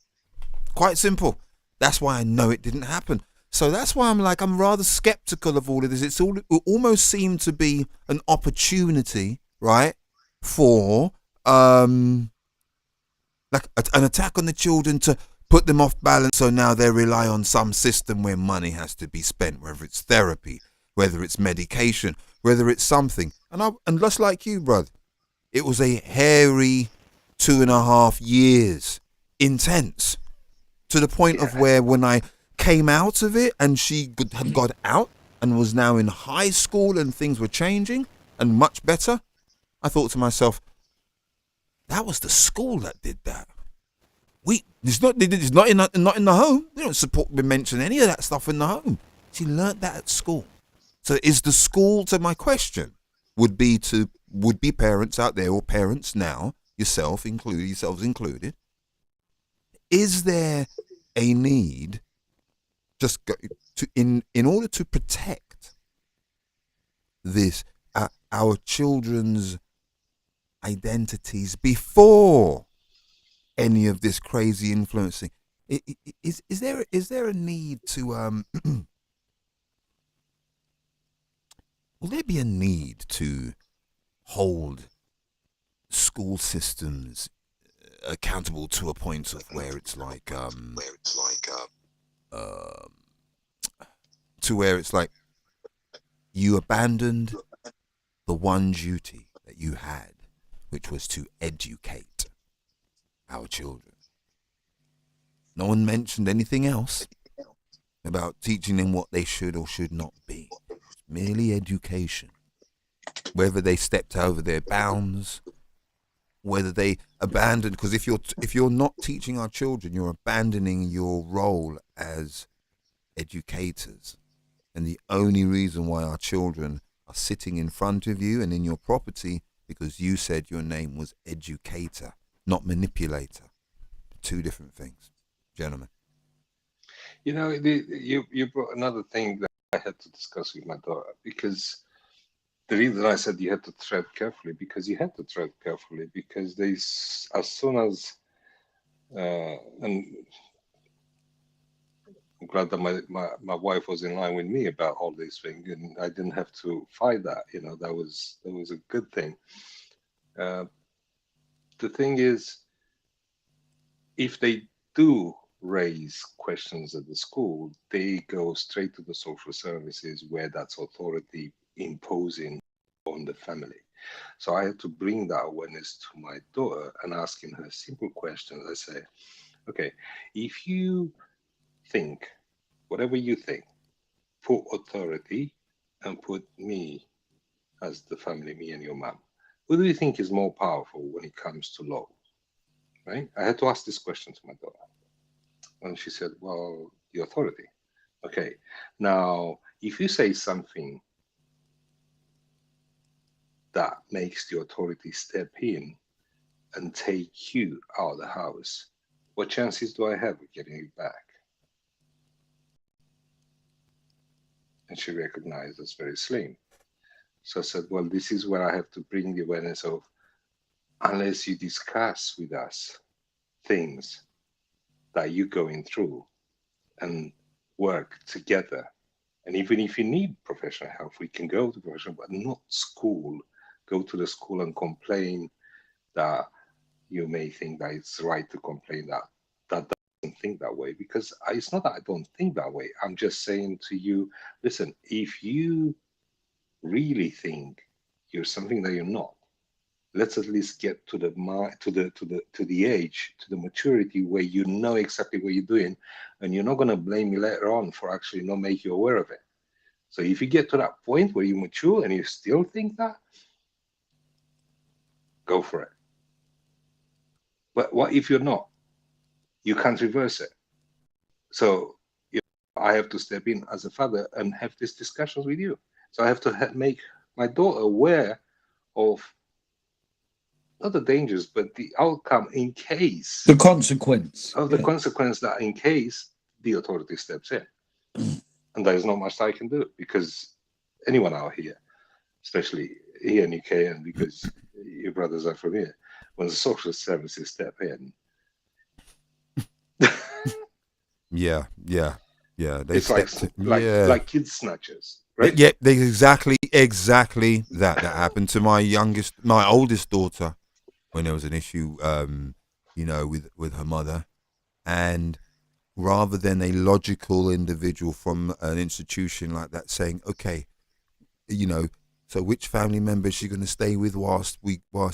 Quite simple. That's why I know it didn't happen. So that's why I'm rather skeptical of all of this. It almost seemed to be an opportunity, right, for like an attack on the children to put them off balance. So now they rely on some system where money has to be spent, whether it's therapy, whether it's medication, whether it's something. And just like you, brother, it was a hairy 2.5 years, intense, to the point of where when I came out of it and she had got out and was now in high school and things were changing and much better, I thought to myself, that was the school that did that. It's not in the home. They don't support me mention any of that stuff in the home. She learnt that at school. So is the school, so my question would be parents out there, or parents now, yourselves included, is there a need in order to protect this, our children's identities before any of this crazy influencing? Is there a need to will there be a need to hold school systems accountable to a point of where it's like you abandoned the one duty that you had, which was to educate our children. No one mentioned anything else about teaching them what they should or should not be. Merely education. Whether they stepped over their bounds, whether they abandoned, because if you're not teaching our children, you're abandoning your role as educators. And the only reason why our children are sitting in front of you and in your property, because you said your name was educator, not manipulator. Two different things, gentlemen. You brought another thing that I had to discuss with my daughter, because the reason I said you had to tread carefully, because as soon as and I'm glad that my wife was in line with me about all these things, and I didn't have to fight that. That was a good thing. The thing is, if they do raise questions at the school, they go straight to the social services, where that's authority imposing on the family. So I had to bring that awareness to my daughter and asking her simple questions. I say, okay, if you think whatever you think, put authority and put me as the family, me and your mum. Who do you think is more powerful when it comes to law? Right? I had to ask this question to my daughter. And she said, well, the authority. Okay. Now, if you say something that makes the authority step in and take you out of the house, what chances do I have of getting it back? And she recognized that's very slim. So I said, well, this is where I have to bring the awareness of, unless you discuss with us things that you're going through and work together. And even if you need professional help, we can go to professional, but not school. Go to the school and complain that you may think that it's right to complain that doesn't think that way, because it's not that I don't think that way. I'm just saying to you, listen, if you really think you're something that you're not, let's at least get to the age, to the maturity where you know exactly what you're doing, and you're not going to blame me later on for actually not making you aware of it. So if you get to that point where you mature and you still think that, go for it. But what if you're not? You can't reverse it. So I have to step in as a father and have these discussions with you. So I have to make my daughter aware of not the dangers, but the outcome in case. The consequence. Of the consequence that in case the authority steps in. And there is not much I can do, because anyone out here, especially here in UK, and because your brothers are from here, when the social services step in. Yeah. It's like kid snatchers, right? Yeah, they exactly that happened to my oldest daughter when there was an issue, with her mother, and rather than a logical individual from an institution like that saying, okay, so which family member is she going to stay with whilst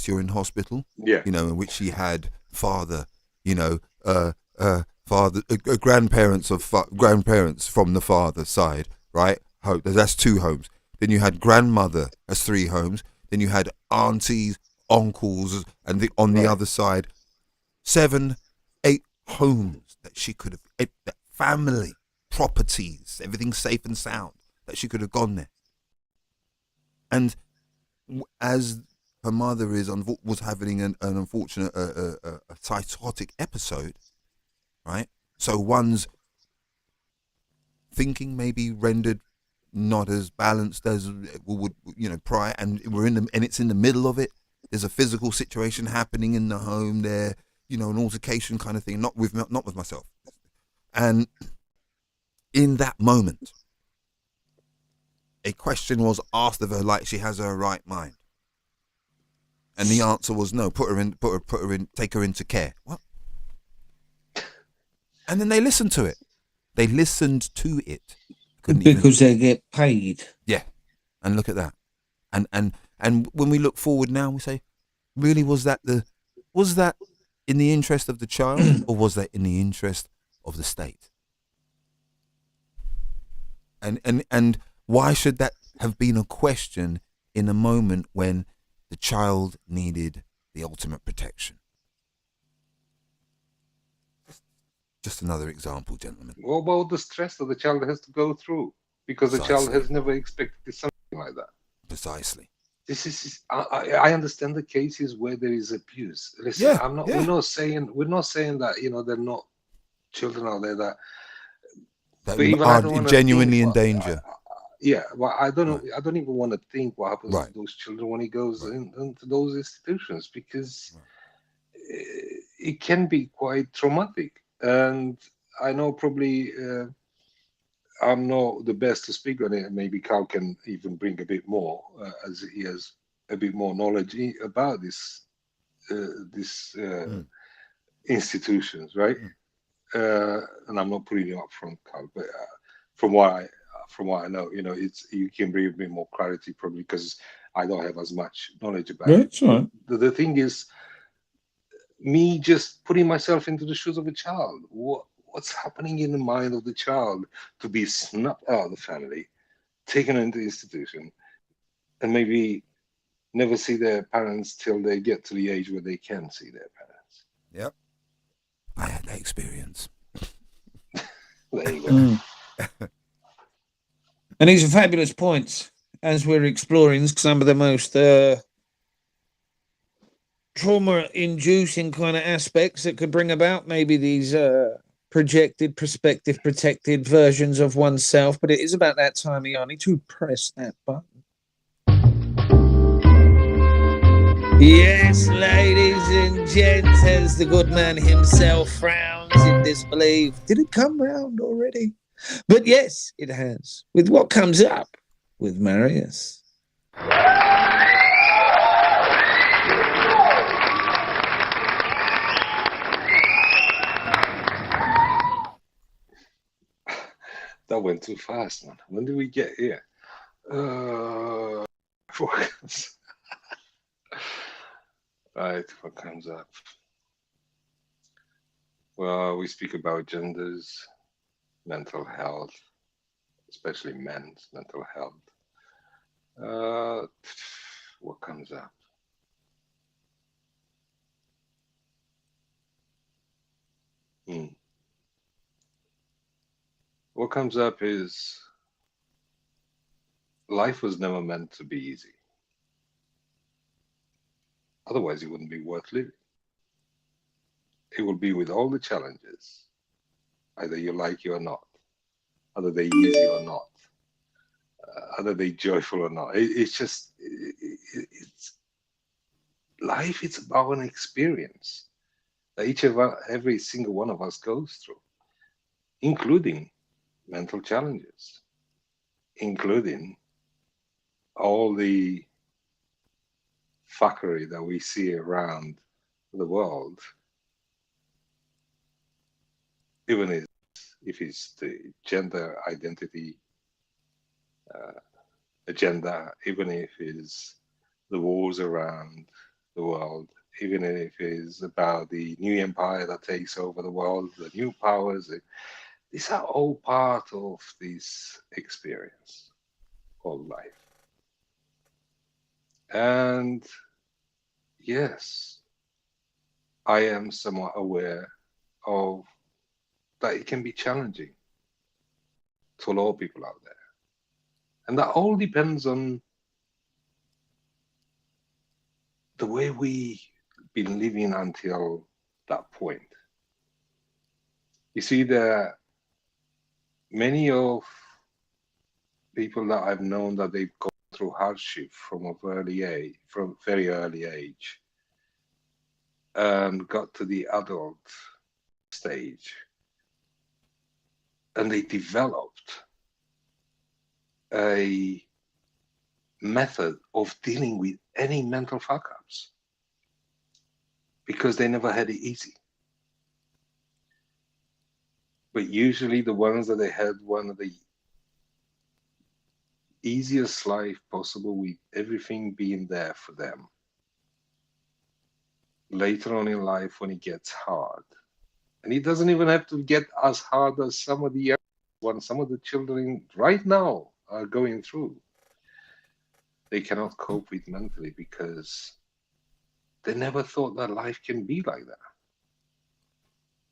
you're in hospital? Yeah. In which she had father, grandparents from the father's side, right? That's 2 homes. Then you had grandmother as 3 homes. Then you had aunties, uncles, and on the other side, 7, 8 homes that she could have, family, properties, everything safe and sound, that she could have gone there. And as her mother was having an unfortunate a psychotic episode, right? So one's thinking may be rendered not as balanced as would prior, and it's in the middle of it. There's a physical situation happening in the home there, an altercation kind of thing, not with myself. And in that moment, a question was asked of her, like she has her right mind, and the answer was no. Put her in. Take her into care. What? And then they listened to it. Because they get paid. Yeah, and look at that. And when we look forward now, we say, really, was that in the interest of the child, or was that in the interest of the state? And why should that have been a question in a moment when the child needed the ultimate protection? Just another example, gentlemen. What about the stress that the child has to go through? Because the child has never expected something like that. Precisely. This is. I understand the cases where there is abuse. Listen, We're not saying that they're not children out there that are genuinely in danger. Well, I don't even want to think what happens to those children when he goes into those institutions, because it can be quite traumatic. And I know probably I'm not the best to speak on it. Maybe Carl can even bring a bit more, as he has a bit more knowledge about this institutions, right? And I'm not putting it up front, Carl, but from what I know, you can bring a bit more clarity, probably because I don't have as much knowledge about it. Right. The thing is, me just putting myself into the shoes of a child. what's happening in the mind of the child to be snubbed out of the family, taken into institution, and maybe never see their parents till they get to the age where they can see their parents. Yep. I had that experience. There you go. And these are fabulous points as we're exploring some of the most trauma-inducing kind of aspects that could bring about maybe these projected, prospective, protected versions of oneself. But it is about that time, Yanni, to press that button. Yes, ladies and gents, as the good man himself frowns in disbelief. Did it come round already? But yes, it has. With what comes up with Marius. That went too fast, man. When did we get here? Focus. Right, what comes up? Well, we speak about genders, mental health, especially men's mental health. What comes up? What comes up is life was never meant to be easy. Otherwise, it wouldn't be worth living. It will be with all the challenges, either you like it or not, either they're easy or not, either they're joyful or not. It's life. It's about an experience that every single one of us goes through, including mental challenges, including all the fuckery that we see around the world, even if it's the gender identity agenda, even if it's the wars around the world, even if it's about the new empire that takes over the world, the new powers. These are all part of this experience called life. And yes, I am somewhat aware of that it can be challenging to a lot of people out there. And that all depends on the way we've been living until that point. You see, there are many of people that I've known that they've gone through hardship from very early age, and got to the adult stage, and they developed a method of dealing with any mental fuck-ups because they never had it easy. But usually the ones that they had one of the easiest life possible, with everything being there for them, later on in life when it gets hard, and it doesn't even have to get as hard as some of the ones some of the children right now are going through, they cannot cope with mentally because they never thought that life can be like that.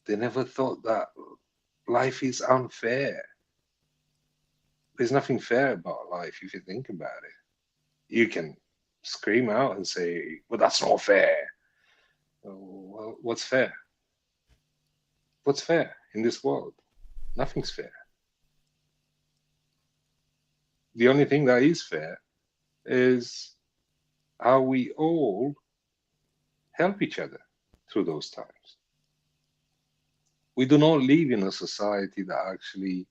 They never thought that life is unfair. There's nothing fair about life if you think about it. You can scream out and say, well, that's not fair. Well, what's fair? What's fair in this world? Nothing's fair. The only thing that is fair is how we all help each other through those times. We do not live in a society that actually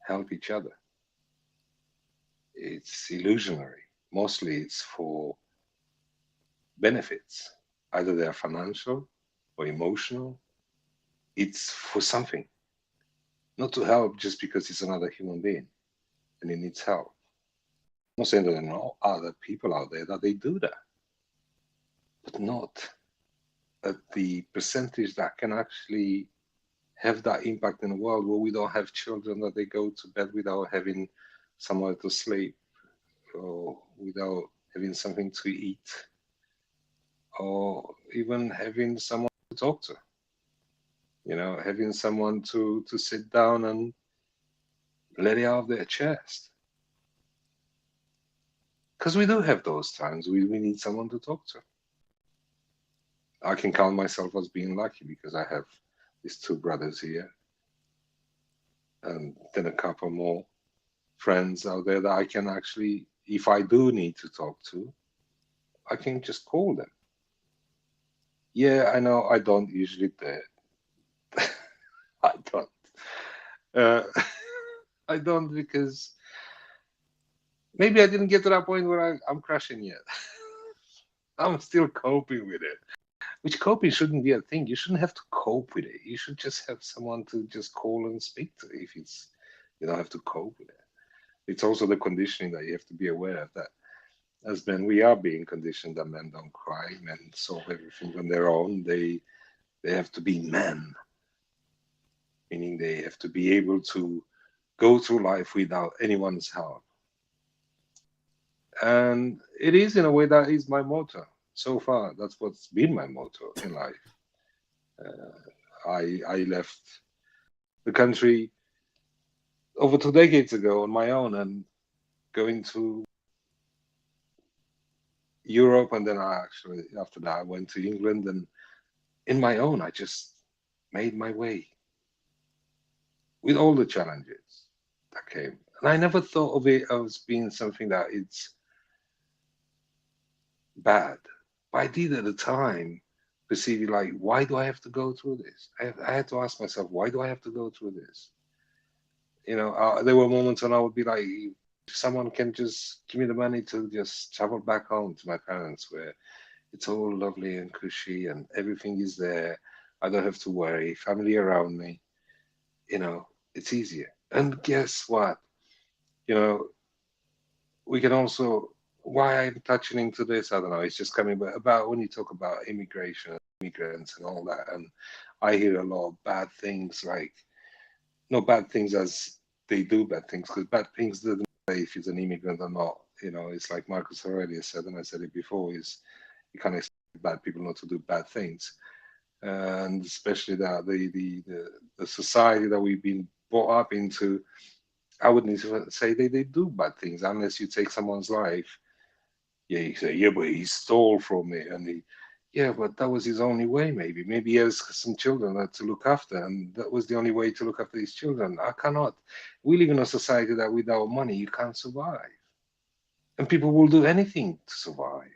help each other. It's illusionary. Mostly it's for benefits. Either they're financial or emotional. It's for something. Not to help just because it's another human being and it needs help. I'm not saying that there are no other people out there that they do that, but not at the percentage that can actually have that impact in the world, where we don't have children that they go to bed without having somewhere to sleep, or without having something to eat, or even having someone to talk to. You know, having someone to sit down and let it out of their chest. Because we do have those times we need someone to talk to. I can count myself as being lucky because I have these two brothers here, and then a couple more friends out there that I can actually, if I do need to talk to, I can just call them. Yeah, I know I don't usually do it. I don't. Uh, I don't, because maybe I didn't get to that point where I'm crashing yet. I'm still coping with it. Which coping shouldn't be a thing. You shouldn't have to cope with it. You should just have someone to just call and speak to if it's, you don't have to cope with it. It's also the conditioning that you have to be aware of, that as men, we are being conditioned that men don't cry, men solve everything on their own. They have to be men, meaning they have to be able to go through life without anyone's help. And it is, in a way, that is my motto. So far, that's what's been my motto in life. I left the country over 2 decades ago on my own, and going to Europe, and then I actually, after that, I went to England, and in my own, I just made my way with all the challenges that came. And I never thought of it as being something that it's bad. But I did at the time perceive it like, why do I have to go through this? I had to ask myself, why do I have to go through this? You know, there were moments when I would be like, if someone can just give me the money to just travel back home to my parents, where it's all lovely and cushy and everything is there. I don't have to worry, family around me, you know, it's easier. And guess what? You know, we can also, why I'm touching into this, I don't know, it's just coming about when you talk about immigration, immigrants and all that. And I hear a lot of bad things, like, no bad things as they do bad things, because bad things doesn't say if he's an immigrant or not. You know, it's like Marcus Aurelius said, and I said it before, is you can't expect bad people not to do bad things. And especially that the society that we've been brought up into, I wouldn't say they do bad things unless you take someone's life. Yeah, you say, yeah, but he stole from me, and yeah, but that was his only way. Maybe he has some children to look after, and that was the only way to look after his children. I cannot. We live in a society that without money you can't survive, and people will do anything to survive,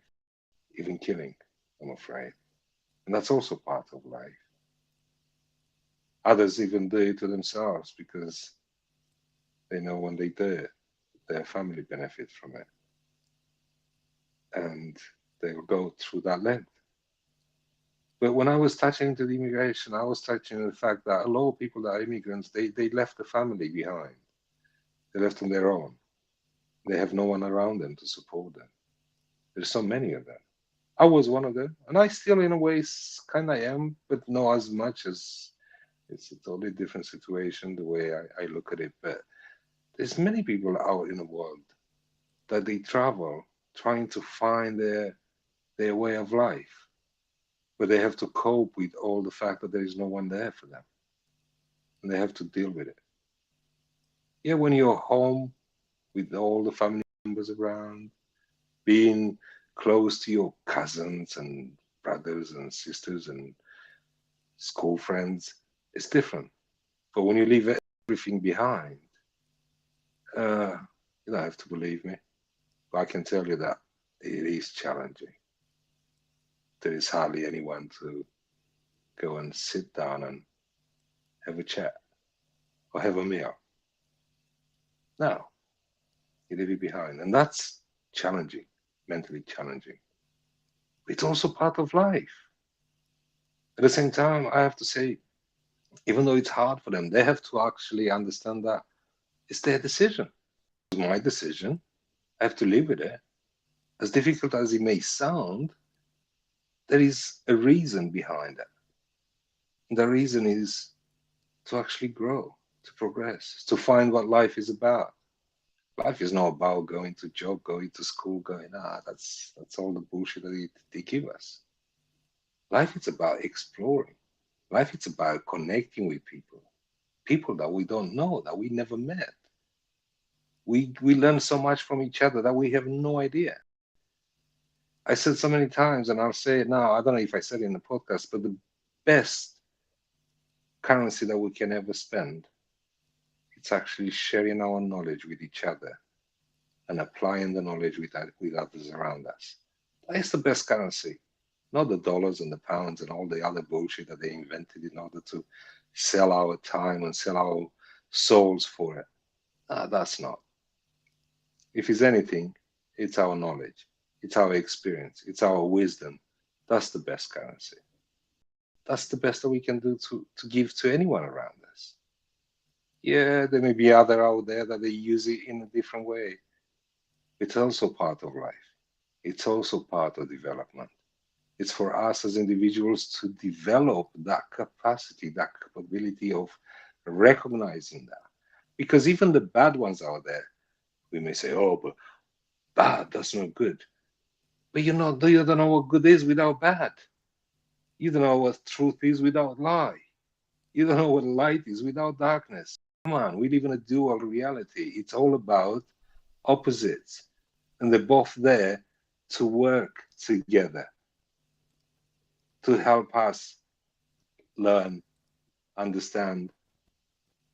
even killing, I'm afraid, and that's also part of life. Others even do it to themselves because they know when they do it, their family benefits from it, and they will go through that length. But when I was touching into the immigration, I was touching on the fact that a lot of people that are immigrants, they left the family behind. They left on their own. They have no one around them to support them. There's so many of them. I was one of them, and I still, in a way, kind of am, but not as much, as it's a totally different situation the way I look at it. But there's many people out in the world that they travel trying to find their way of life, but they have to cope with all the fact that there is no one there for them, and they have to deal with it. Yeah, when you're home with all the family members around, being close to your cousins and brothers and sisters and school friends, it's different. But when you leave everything behind, you don't have to believe me, but I can tell you that it is challenging. There is hardly anyone to go and sit down and have a chat or have a meal. No, you leave it behind. And that's challenging, mentally challenging. It's also part of life. At the same time, I have to say, even though it's hard for them, they have to actually understand that it's their decision. It's my decision. I have to live with it. As difficult as it may sound, there is a reason behind it. And the reason is to actually grow, to progress, to find what life is about. Life is not about going to job, going to school, that's all the bullshit that they give us. Life is about exploring. Life is about connecting with people that we don't know, that we never met. We learn so much from each other that we have no idea. I said so many times, and I'll say it now, I don't know if I said it in the podcast, but the best currency that we can ever spend, it's actually sharing our knowledge with each other and applying the knowledge with others around us. That's the best currency, not the dollars and the pounds and all the other bullshit that they invented in order to sell our time and sell our souls for it. That's not. If it's anything, it's our knowledge, it's our experience, it's our wisdom. That's the best currency. That's the best that we can do to give to anyone around us. Yeah, there may be other out there that they use it in a different way. It's also part of life. It's also part of development. It's for us as individuals to develop that capacity, that capability of recognizing that. Because even the bad ones out there, we may say, oh, but bad, that's not good. But you don't know what good is without bad. You don't know what truth is without lie. You don't know what light is without darkness. Come on, we live in a dual reality. It's all about opposites. And they're both there to work together, to help us learn, understand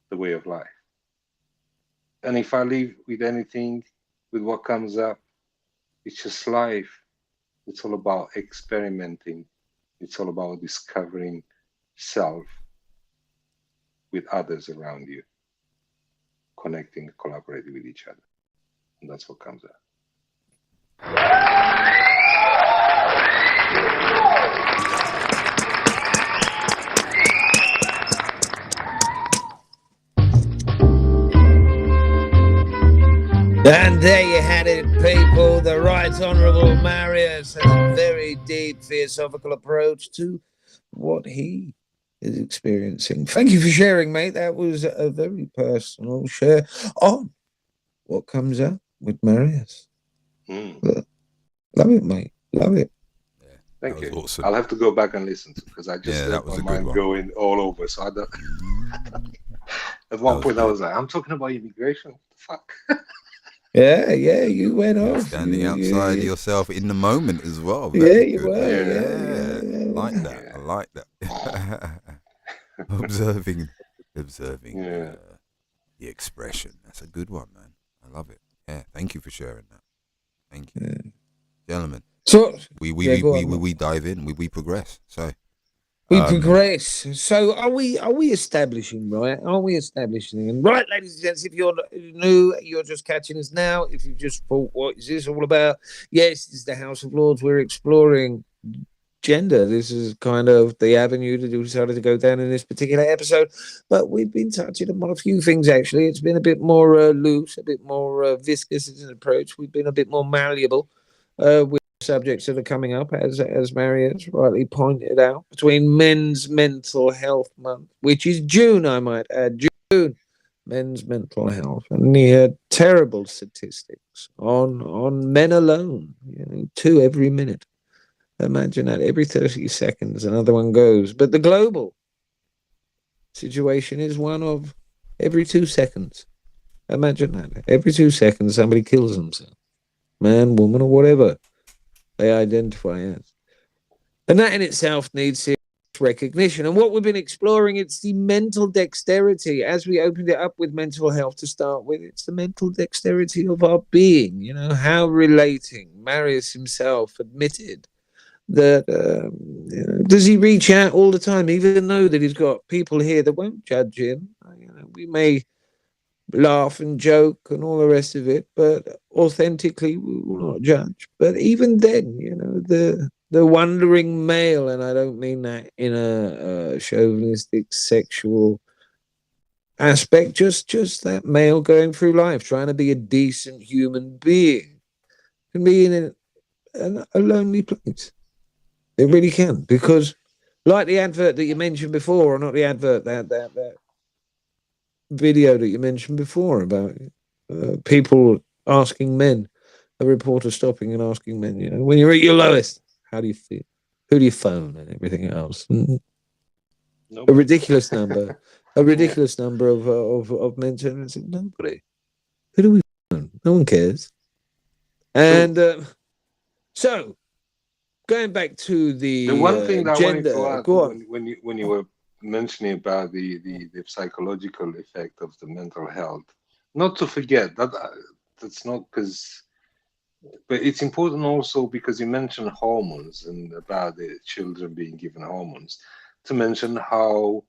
the way of life. And if I leave with anything, with what comes up, it's just life. It's all about experimenting. It's all about discovering self with others around you, connecting, collaborating with each other. And that's what comes up. And there you had it, people. The Right Honourable Marius has a very deep philosophical approach to what he is experiencing. Thank you for sharing, mate. That was a very personal share on what comes up with Marius. Love it, mate. Love it. Yeah, Thank you. Awesome. I'll have to go back and listen to it because I just heard my mind going all over. So I don't. At one point, I was like, I'm talking about immigration. What the fuck? Yeah, you went off. Standing outside yourself in the moment as well. Yeah, you were. Yeah. I like that. I like that. observing the expression. That's a good one, man. I love it. Yeah, thank you for sharing that. Thank you, gentlemen. So we dive in. We progress. So we progress. So are we establishing, right? Are we establishing? And right, ladies and gents, if you're new, you're just catching us now. If you've just thought, what is this all about? Yes, this is the House of Lords. We're exploring gender. This is kind of the avenue that we decided to go down in this particular episode. But we've been touching on a few things, actually. It's been a bit more loose, a bit more viscous as an approach. We've been a bit more malleable with subjects that are coming up, as Marius rightly pointed out, between Men's Mental Health Month, which is June, I might add, June, Men's Mental Health, and the terrible statistics on men alone, 2 every minute. Imagine that, every 30 seconds another one goes. But the global situation is one of every 2 seconds. Imagine that, every 2 seconds somebody kills themselves, man, woman, or whatever they identify as. And that in itself needs serious recognition. And what we've been exploring, it's the mental dexterity. As we opened it up with mental health to start with, it's the mental dexterity of our being, how relating. Marius himself admitted that, does he reach out all the time, even though that he's got people here that won't judge him? We may laugh and joke and all the rest of it, but authentically we will not judge. But even then, the wandering male, and I don't mean that in a chauvinistic sexual aspect, just that male going through life trying to be a decent human being, can be in a lonely place. It really can, because like the advert that you mentioned before, or not the advert, that video that you mentioned before about people asking men, a reporter stopping and asking men, you know, when you're at your lowest, how do you feel? Who do you phone and everything else? A ridiculous number, of men turning and saying, nobody. Who do we phone? No one cares. And so, going back to The one thing that I wanted to gender, add go on. when you were mentioning about the psychological effect of the mental health, not to forget that that's not because, but it's important also because you mentioned hormones and about the children being given hormones, to mention how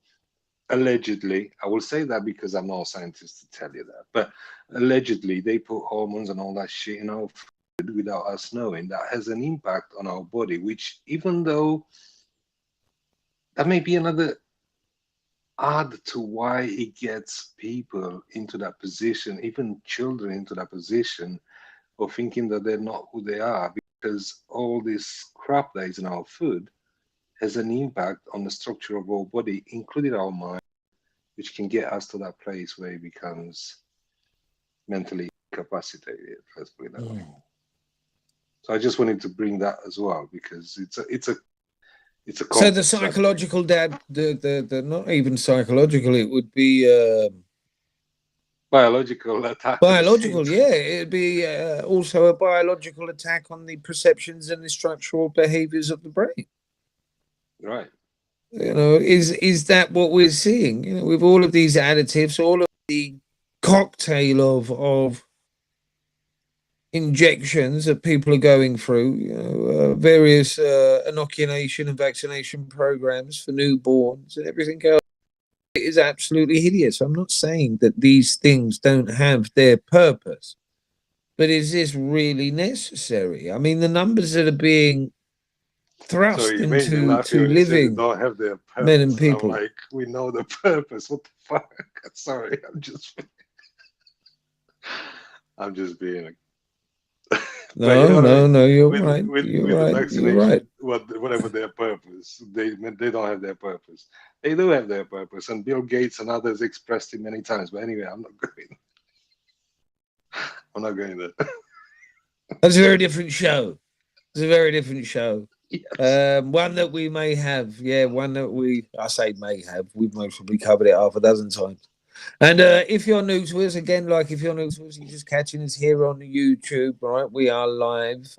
allegedly, I will say that because I'm not a scientist to tell you that, but allegedly they put hormones and all that shit in our food without us knowing. That has an impact on our body, which, even though that may be another add to why it gets people into that position, even children into that position of thinking that they're not who they are, because all this crap that is in our food has an impact on the structure of our body, including our mind, which can get us to that place where it becomes mentally incapacitated. Let's put it that way. So I just wanted to bring that as well, because it's a So the psychological the not even psychological, it would be biological attack. biological, yeah. It'd be also a biological attack on the perceptions and the structural behaviors of the brain. Right. You know, is that what we're seeing? You know, with all of these additives, all of the cocktail of injections that people are going through, you know, various inoculation and vaccination programs for newborns and everything else. It is absolutely hideous. I'm not saying that these things don't have their purpose, but is this really necessary? I mean, the numbers that are being thrust So you made me into laugh when you said they living don't have their purpose. men and people. I'm like, we know the purpose. What the fuck? Sorry, I'm just being a No, you know no, no, you're with, right. With you're the right. vaccination, You're right. whatever their purpose, they don't have their purpose. They do have their purpose, and Bill Gates and others expressed it many times. But anyway, I'm not going. I'm not going there. That's a very different show. It's a very different show. Yes. One that we may have, yeah, one that I say may have, we've most probably covered it half a dozen times. And if you're new to us, again, like if you're new to us, you're just catching us here on the YouTube, right? We are live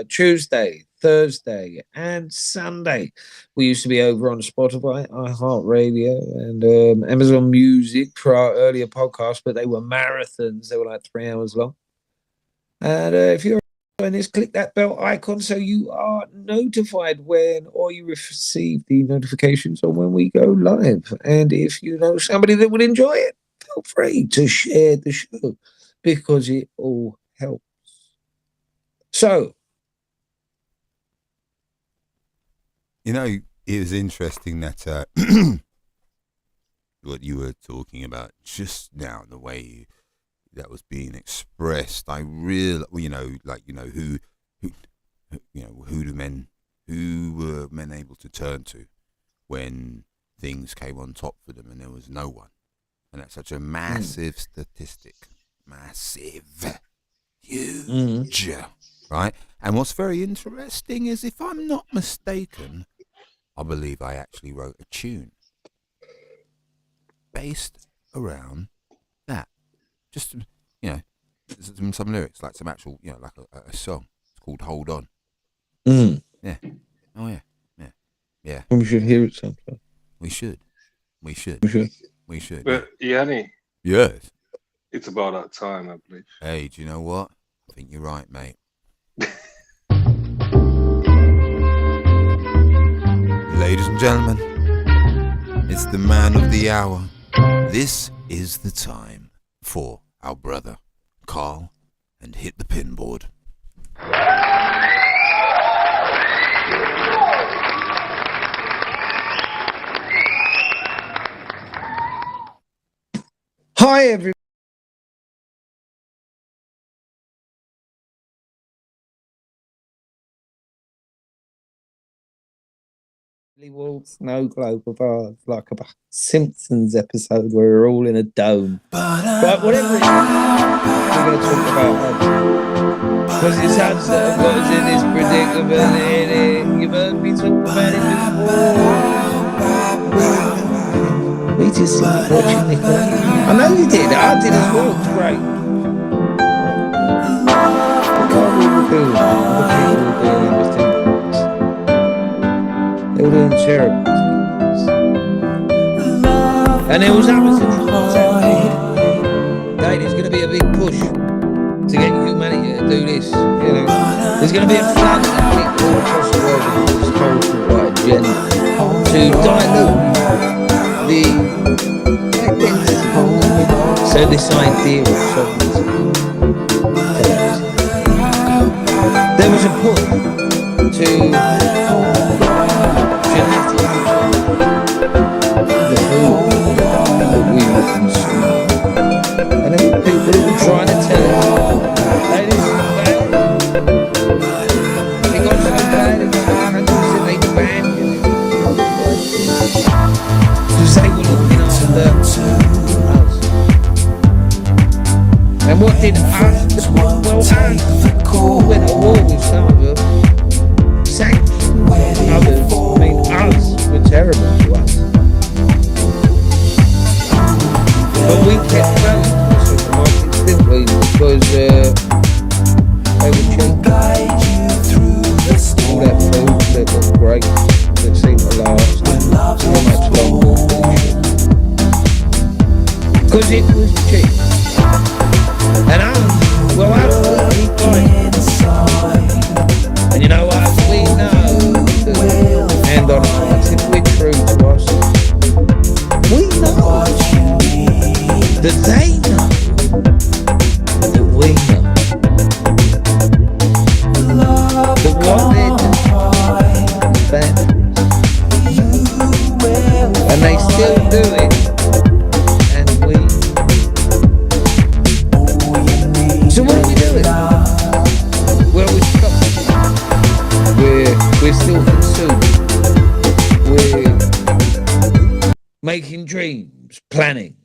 Tuesday, Thursday, and Sunday. We used to be over on Spotify, iHeartRadio, and Amazon Music for our earlier podcasts, but they were marathons. They were like 3 hours long. And if you're on this, click that bell icon so you are notified when or you receive the notifications on when we go live. And if you know somebody that would enjoy it, feel free to share the show because it all helps. So, You know, it was interesting that what you were talking about just now, the way that was being expressed. I really, you know, like, you know, who were men able to turn to when things came on top for them and there was no one. And that's such a massive statistic. Massive. Huge. Right? And what's very interesting is, if I'm not mistaken, I believe I actually wrote a tune based around that. Just, you know, some lyrics, like some actual, you know, like a song. It's called Hold On. Yeah. Oh, yeah. Yeah. Yeah. we should hear it sometime. We should. But Yanni, Yes. it's about that time, I believe. Hey, do you know what? I think you're right, mate. Ladies and gentlemen, it's the man of the hour. This is the time for our brother, Carl, and hit the pinboard. Hi, everyone. Waltz, no globe of ours, like a Simpsons episode where we're all in a dome. But whatever it is, we're going to talk about us. Because it's us that have got us in this predicament. You've heard me talk about it before. We just like watching Nickelodeon. I know you did. I did as well. It's great. What are we all doing? Other people are doing everything. They were doing terrible things. And there was others that there's going to be a big push to get humanity to do this. You know, there's going to be a flood of people all across the world with this terrible white agenda to dilute the identity. So this idea of sovereignty. There was a push to genetically the food that we would consume. And there were people who were trying to tell us, ladies and gentlemen, it got so bad in some countries that they banned it. Because they were looking after us. And what did us do? Well, us went to war with some of them, sanctioned others. I mean, us were terrible to us. But we kept going to the supermarkets, didn't we? Because they were cheap. All that food that was great, that seemed to last so much longer. Because it was cheap. And well, I keep going. And you know what? We know that, and on us, if we're true to us, we know that they know that we know that what they're doing is bad. And they still do it, and we. So what are we doing? Well, we stop. We're still consumed. We're making dreams, planning,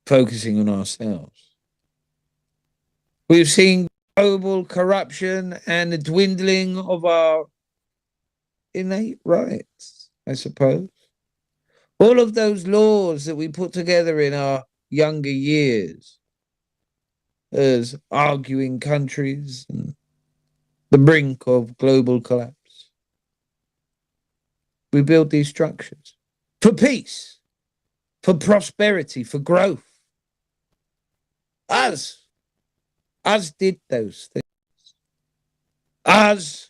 focusing on ourselves. We've seen global corruption and the dwindling of our innate rights, I suppose. All of those laws that we put together in our younger years as arguing countries and the brink of global collapse. We build these structures for peace, for prosperity, for growth. Us did those things. Us,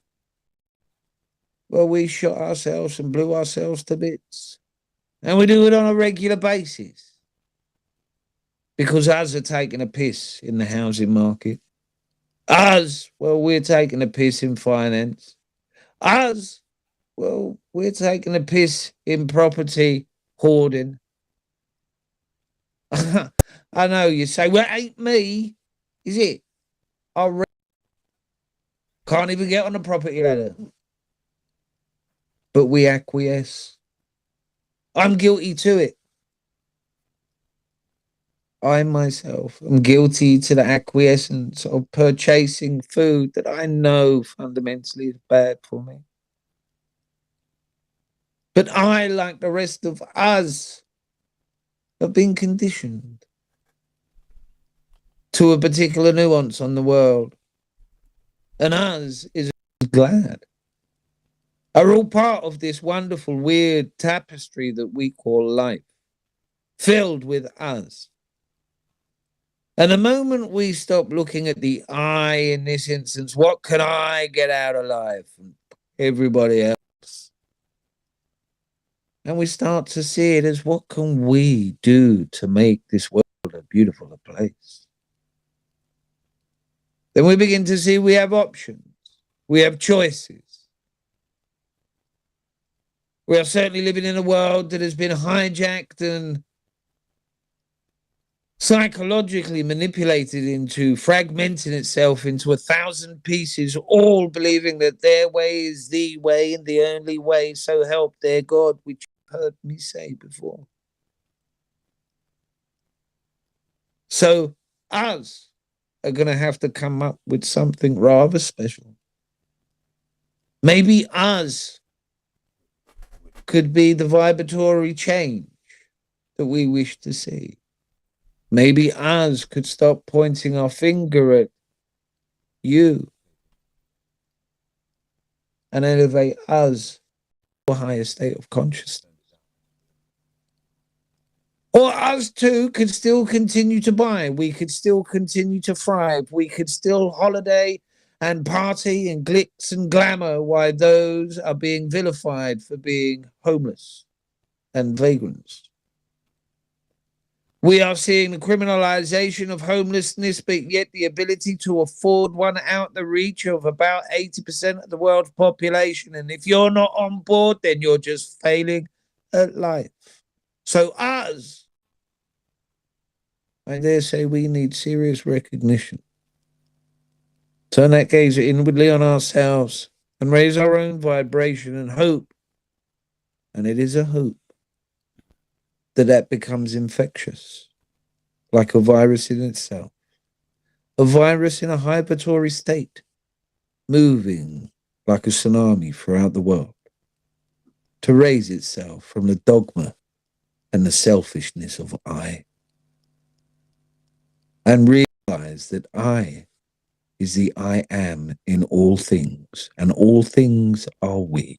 well, we shot ourselves and blew ourselves to bits. And we do it on a regular basis. Because us are taking a piss in the housing market. Us, well, we're taking a piss in finance. Us, well, we're taking a piss in property hoarding. I know you say, well, it ain't me, is it? I can't even get on the property ladder. But we acquiesce. I'm guilty to it. I myself am guilty to the acquiescence of purchasing food that I know fundamentally is bad for me. But I, like the rest of us, have been conditioned to a particular nuance on the world. And us is glad. Are all part of this wonderful, weird tapestry that we call life, filled with us. And the moment we stop looking at the I in this instance, what can I get out of life and everybody else? And we start to see it as what can we do to make this world a beautiful place? Then we begin to see we have options. We have choices. We are certainly living in a world that has been hijacked and psychologically manipulated into fragmenting itself into 1,000 pieces, all believing that their way is the way and the only way, so help their God, which you've heard me say before. So us are going to have to come up with something rather special. Maybe us could be the vibratory change that we wish to see. Maybe us could stop pointing our finger at you and elevate us to a higher state of consciousness. Or us too could still continue to buy. We could still continue to thrive. We could still holiday and party and glitz and glamour while those are being vilified for being homeless and vagrants. We are seeing the criminalization of homelessness, but yet the ability to afford one out the reach of about 80% of the world's population. And if you're not on board, then you're just failing at life. So us, I dare say we need serious recognition. Turn that gaze inwardly on ourselves and raise our own vibration and hope. And it is a hope that becomes infectious, like a virus in itself. A virus in a vibratory state, moving like a tsunami throughout the world, to raise itself from the dogma and the selfishness of I, and realize that I is the I am in all things, and all things are we.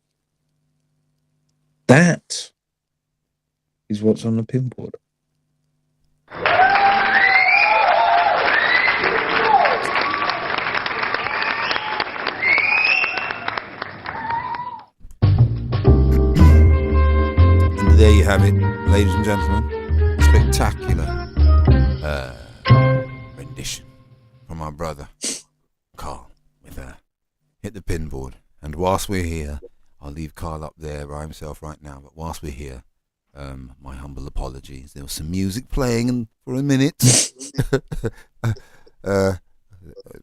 That is what's on the pinboard. And there you have it, ladies and gentlemen. Spectacular rendition from our brother Carl with Hit the Pinboard. And whilst we're here, I'll leave Carl up there by himself right now, but whilst we're here, my humble apologies. There was some music playing for a minute.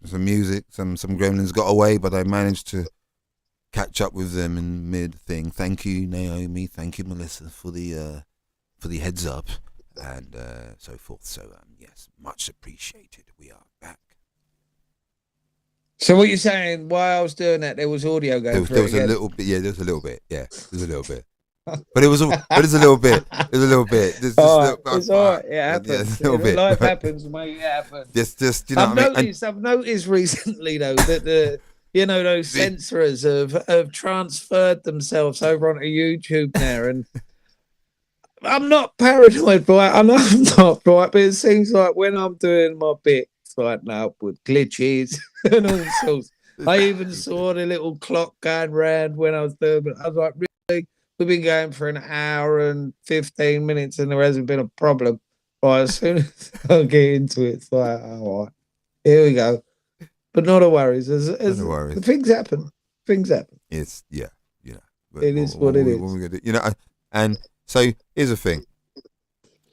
Some music, some gremlins got away, but I managed to catch up with them in mid thing. Thank you, Naomi. Thank you, Melissa, for the heads up and so forth. So yes, much appreciated. We are back. So what you're saying, while I was doing that, there was audio going through. There was a little bit. Yeah, there's a little bit. Yeah, there's a little bit. But it was a little bit. There's a little bit. It's all right. It happens. Yeah, a little bit. Life happens, mate. It happens. Just you know what I mean? I've noticed recently though that those censorers have transferred themselves over onto YouTube now, and I'm not paranoid, right? I know I'm not, right? But it seems like when I'm doing my bits right now with glitches and all sorts, I even saw the little clock going round when I was doing it. I was like, really? We've been going for an hour and 15 minutes and there hasn't been a problem. Right, as soon as I get into it, it's like, all right, here we go. But not a worries. No worries. Things happen. Things happen. It's yeah. It is what it is. What we gonna do? You know, and so here's the thing.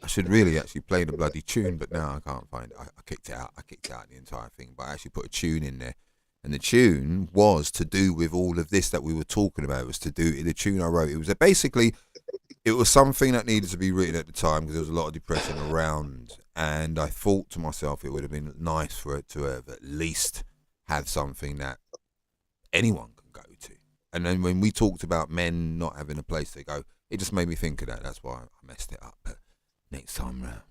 I should really actually play the bloody tune, but now I can't find it. I kicked it out. I kicked out the entire thing, but I actually put a tune in there. And the tune was to do with all of this that we were talking about. It was to do the tune I wrote. It was basically, it was something that needed to be written at the time because there was a lot of depression around. And I thought to myself, it would have been nice for it to have at least had something that anyone can go to. And then when we talked about men not having a place to go, it just made me think of that. That's why I messed it up. But next time round.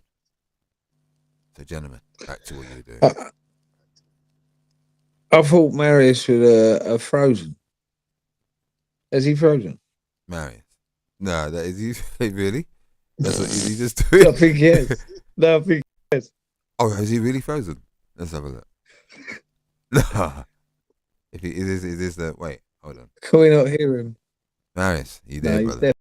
So, gentlemen, back to what you were doing. I thought Marius would have frozen. Is he frozen? Marius? No, that is he really? That's what he just doing? I think he is. No, I think he is. Oh, is he really frozen? Let's have a look. No. If he is the wait, hold on. Can we not hear him? Marius, you there, No, brother?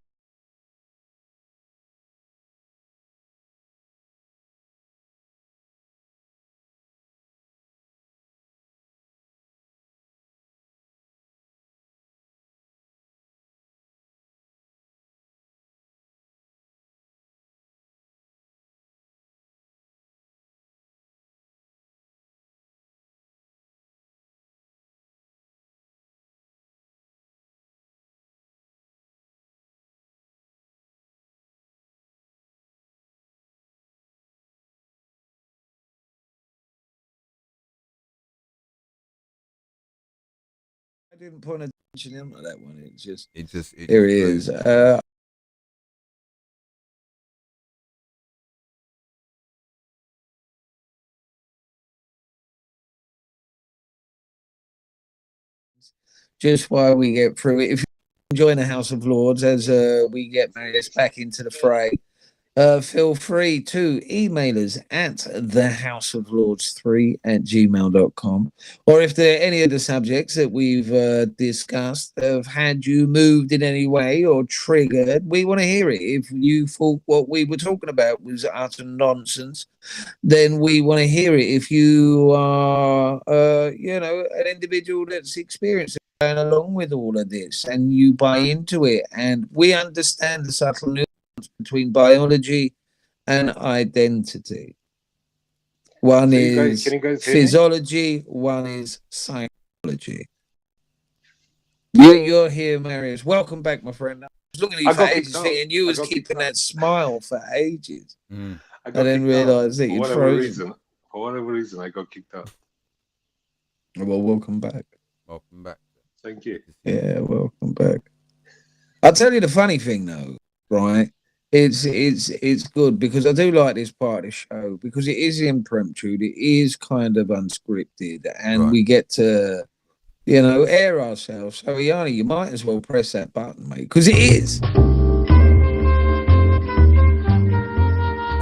didn't point attention into that one. It's just It just there it flew. is. Just while we get through it, if you're enjoying the House of Lords as we get Marius back into the fray, feel free to email us at thehouseoflords3@gmail.com. Or if there are any of the subjects that we've discussed have had you moved in any way or triggered, we want to hear it. If you thought what we were talking about was utter nonsense, then we want to hear it. If you are, an individual that's experiencing going along with all of this and you buy into it, and we understand the subtle nuance between biology and identity. One is can you guys hear me? physiology, one is psychology. You're here, Marius. Welcome back, my friend. I was looking at you I for got ages, kicked out. thinking you I was got keeping kicked out. that smile for ages. Mm. I I didn't kicked out. realise that For you'd whatever frozen. reason. For whatever reason, I got kicked out. Well, welcome back. Welcome back. Thank you. Yeah, welcome back. I'll tell you the funny thing though, right? It's good because I do like this part of the show because it is impromptu, it is kind of unscripted, and Right. we get to, air ourselves. So Yanni, you might as well press that button, mate, because it is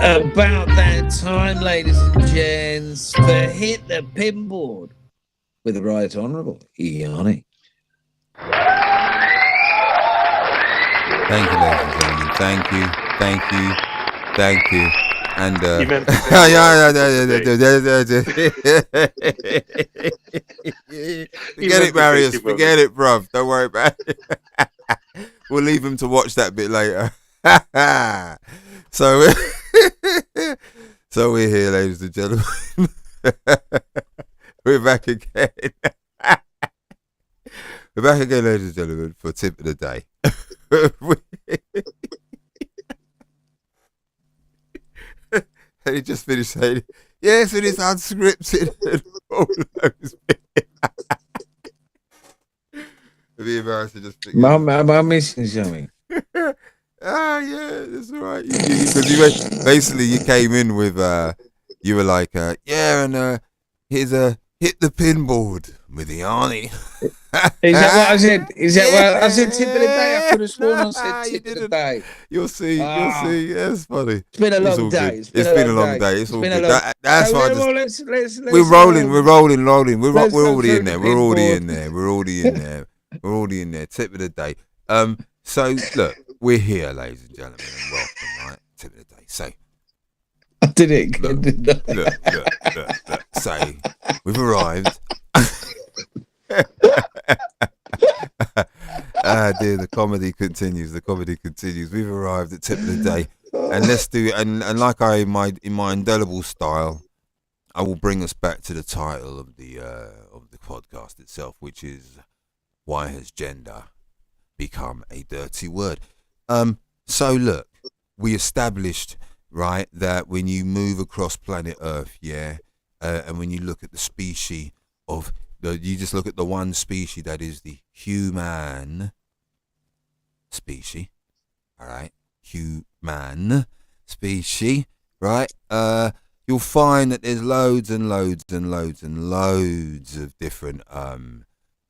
about that time, ladies and gents, for Hit the Pinboard with the Right Honourable Yanni. Thank you, ladies and gentlemen. Thank you. And He meant to say forget it, Marius. Forget it, bruv. Don't worry about it. We'll leave him to watch that bit later. So we're here, ladies and gentlemen. We're back again. We're back again, ladies and gentlemen, for tip of the day. And he just finished saying, yes, it is unscripted. And all those bits. It'd be embarrassing just thinking. Am I missing something? Yeah, that's all right. Because basically you came in with, you were like, here's a Hit the Pinboard with Yanni. Is that what I said? Is that what I said? Tip of the day. I could have sworn I said You tip of the didn't. day. You'll see. Yeah, it's funny. It's been a It's long all day. good. It's been a long day. It's all been good. a long- That's So, why I well, just. let's We're rolling. We're rolling. We're let's go already through in the there. We're already pinboard. in there. We're already in there. We're already in there. Tip of the day. So look, we're here, ladies and gentlemen, and welcome. Right, tip of the day. So I did it. Look. Didn't I? look. So we've arrived. Dear, the comedy continues. We've arrived at tip of the day, and let's do. And like in my indelible style, I will bring us back to the title of the podcast itself, which is "Why Has Gender Become a Dirty Word?" So look, we established, right, that when you move across planet Earth, and when you look at the species of you just look at the one species that is the human species, all right, human species, right? You'll find that there's loads and loads and loads and loads of different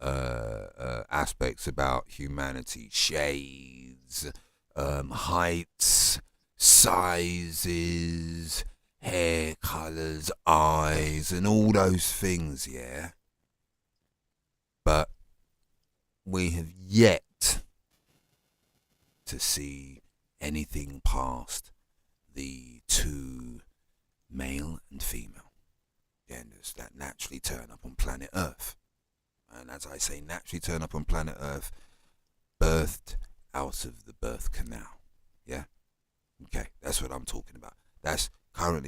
aspects about humanity: shades, heights, sizes, hair colors, eyes, and all those things, yeah. But we have yet to see anything past the two male and female genders that naturally turn up on planet Earth. And as I say, naturally turn up on planet Earth, birthed out of the birth canal. Yeah? Okay, that's what I'm talking about. That's Homo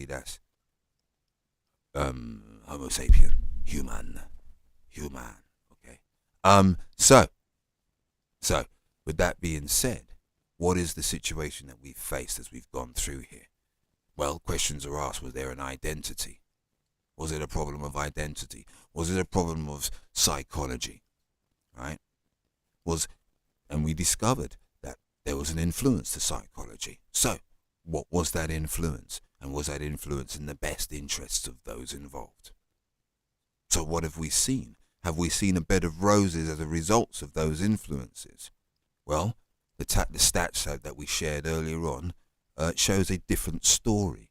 sapien, human. Okay. So with that being said, what is the situation that we've faced as we've gone through here? Well, questions are asked. Was there an identity? Was it a problem of identity? Was it a problem of psychology? right, and we discovered that there was an influence to psychology. So, what was that influence? And was that influence in the best interests of those involved? So what have we seen? Have we seen a bed of roses as a result of those influences? Well, the stats that we shared earlier on shows a different story.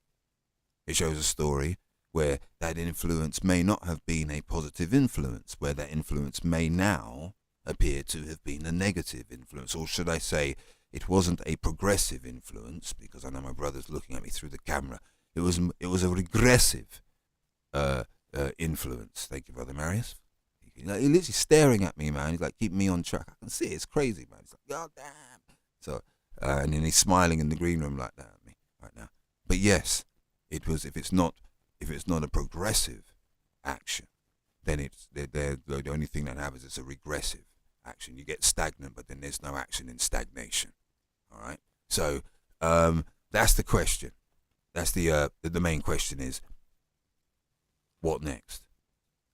It shows a story where that influence may not have been a positive influence, where that influence may now appear to have been a negative influence, or should I say, it wasn't a progressive influence, because I know my brother's looking at me through the camera. It was a regressive influence. Thank you, Brother Marius. He's literally staring at me, man. He's like keeping me on track. I can see it. It's crazy, man. He's like, God damn. So, and then he's smiling in the green room like that at me right now. But yes, it was. If it's not a progressive action, then it's the only thing that happens is a regressive action. You get stagnant, but then there's no action in stagnation. All right. So that's the question. That's the main question is, what next?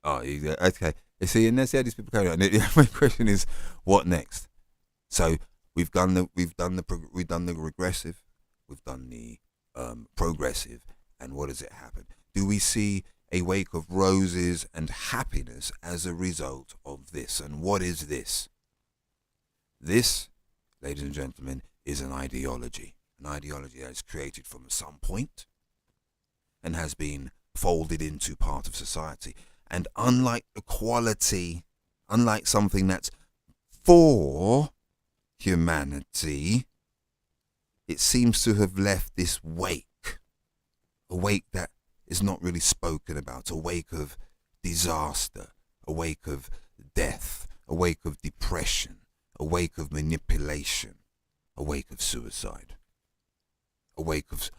Oh, okay. You see, and that's how these people carry on. The main question is, what next? So we've done the regressive, we've done the progressive, and what does it happen? Do we see a wake of roses and happiness as a result of this? And what is this? This, ladies and gentlemen, is an ideology. An ideology that is created from some point and has been folded into part of society. And unlike equality, unlike something that's for humanity, it seems to have left this wake, a wake that is not really spoken about, a wake of disaster, a wake of death, a wake of depression, a wake of manipulation, a wake of suicide, a wake of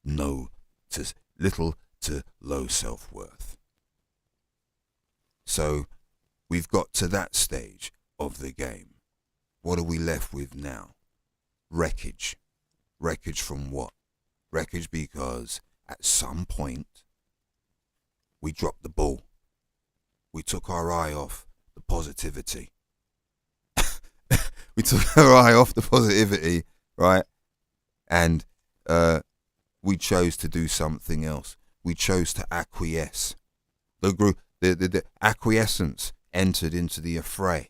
little to low self-worth. So we've got to that stage of the game. What are we left with now? Wreckage. Wreckage from what? Wreckage because at some point we dropped the ball. We took our eye off the positivity. We took our eye off the positivity, right? And we chose to do something else. We chose to acquiesce. The acquiescence entered into the affray.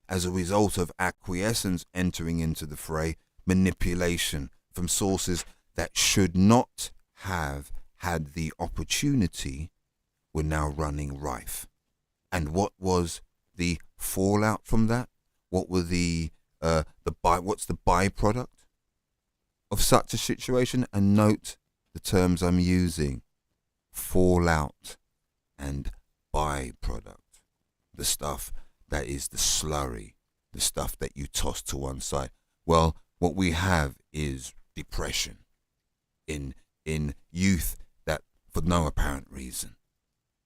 As a result of acquiescence entering into the fray, manipulation from sources that should not have had the opportunity were now running rife. And what was the fallout from that? What were what's the byproduct of such a situation? And note the terms I'm using: fallout and byproduct. The stuff that is the slurry, the stuff that you toss to one side. Well, what we have is depression in youth, that for no apparent reason.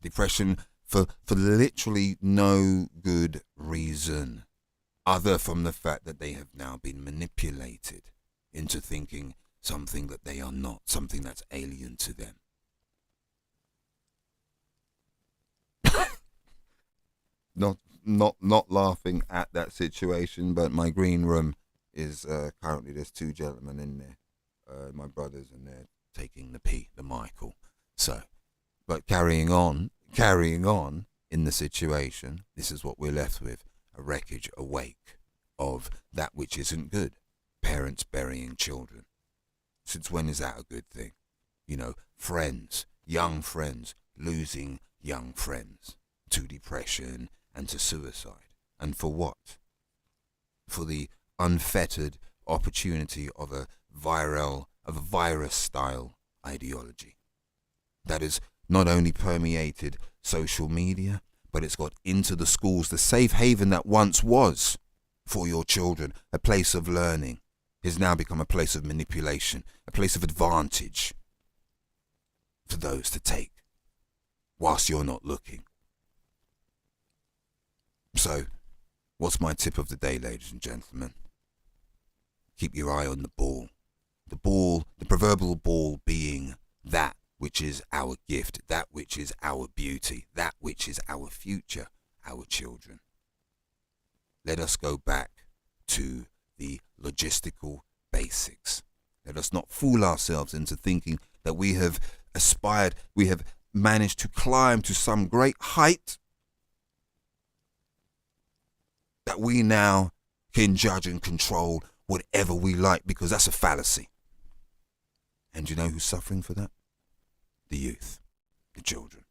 Depression for literally no good reason, other from the fact that they have now been manipulated into thinking something that they are not, something that's alien to them. Not laughing at that situation, but my green room is currently, there's two gentlemen in there, my brothers, and they're taking the Michael. So, but carrying on in the situation, this is what we're left with: a wreckage, a wake of that which isn't good. Parents burying children. Since when is that a good thing? You know, friends, young friends, losing young friends to depression and to suicide. And for what? For the unfettered opportunity of a virus style ideology that has not only permeated social media, but it's got into the schools. The safe haven that once was for your children, a place of learning, has now become a place of manipulation, a place of advantage for those to take whilst you're not looking. So, what's my tip of the day, ladies and gentlemen? Keep your eye on the ball. The ball, the proverbial ball, being that which is our gift, that which is our beauty, that which is our future, our children. let us go back to the logistical basics. Let us not fool ourselves into thinking that we have aspired, we have managed to climb to some great height that we now can judge and control whatever we like, because that's a fallacy. And you know who's suffering for that? The youth, the children,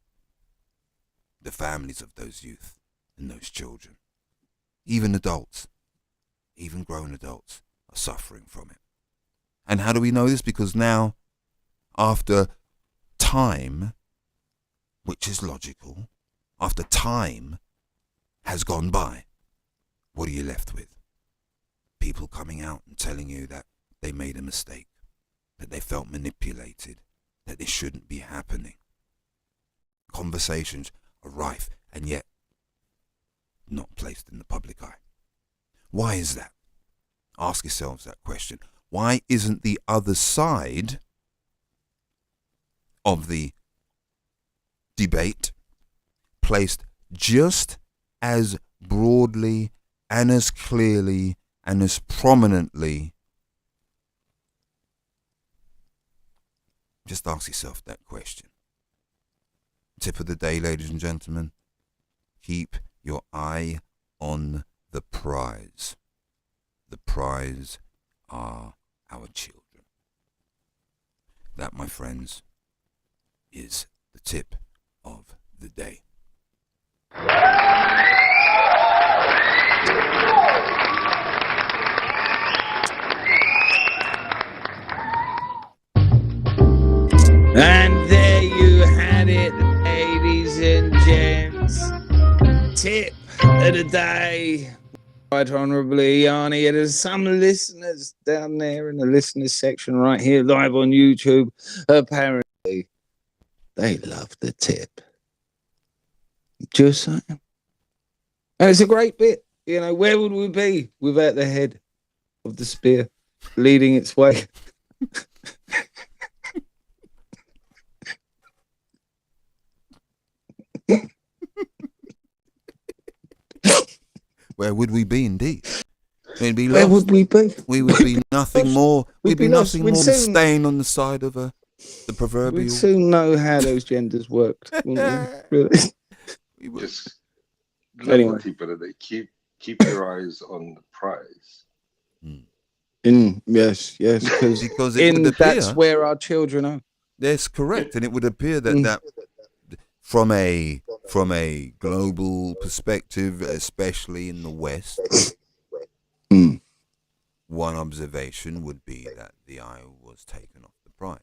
the families of those youth and those children. Even adults, even grown adults are suffering from it. And how do we know this? Because now, after time, which is logical, after time has gone by, what are you left with? People coming out and telling you that they made a mistake, that they felt manipulated, that this shouldn't be happening. Conversations are rife and yet not placed in the public eye. Why is that? Ask yourselves that question. Why isn't the other side of the debate placed just as broadly and as clearly and as prominently? Just ask yourself that question. Tip of the day, ladies and gentlemen. Keep your eye on the prize. The prize are our children. That, my friends, is the tip of the day. And there you had it, ladies and gents. Tip of the day. Right honourably, Yanni. There's some listeners down there in the listeners section right here, live on YouTube. Apparently, they love the tip. Just saying. And it's a great bit. You know, where would we be without the head of the spear leading its way? Where would we be indeed? We'd be Where lost. would we be? We would be nothing more. We'd be lost. nothing We'd more than soon- stain on the side of the proverbial. We'd soon know how those genders worked, wouldn't we? Really? We would. Just Anyway. anyway. Tip of the day. Keep your eyes on the prize. Yes, because Because it would that's appear. where our children are. That's correct, and it would appear that that from a global perspective, especially in the West, one observation would be that the eye was taken off the prize.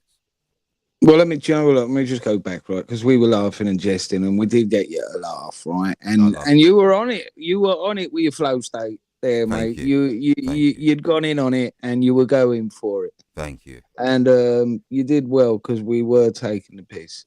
Well, let me just go back, right? Because we were laughing and jesting, and we did get you a laugh, right? And you were on it. You were on it with your flow state there, Thank mate. you. You'd gone in on it, and you were going for it. Thank you. And you did well, because we were taking the piss.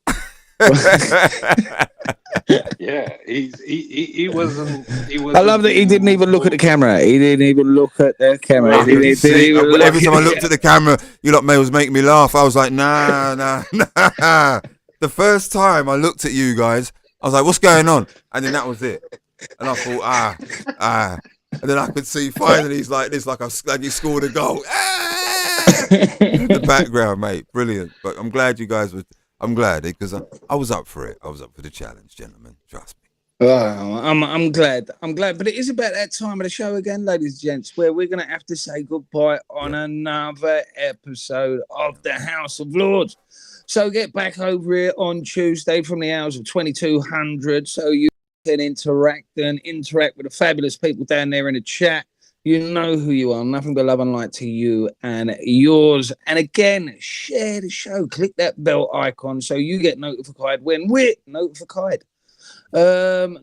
Yeah, he wasn't. I love that he didn't even look at the camera. He didn't even look at the camera. I couldn't see. Every time I looked at the camera, you lot was making me laugh. I was like, nah. The first time I looked at you guys, I was like, what's going on? And then that was it. And I thought, And then I could see finally he's like this, like he scored a goal. The background, mate, brilliant. But I'm glad you guys were. I'm glad because I was up for it. I was up for the challenge, gentlemen. Trust me. Oh, I'm glad. But it is about that time of the show again, ladies and gents, where we're going to have to say goodbye on another episode of the House of Lords. So get back over here on Tuesday from the hours of 2200 so you can interact with the fabulous people down there in the chat. You know who you are. Nothing but love and light to you and yours. And again, share the show. Click that bell icon so you get notified when we're notified when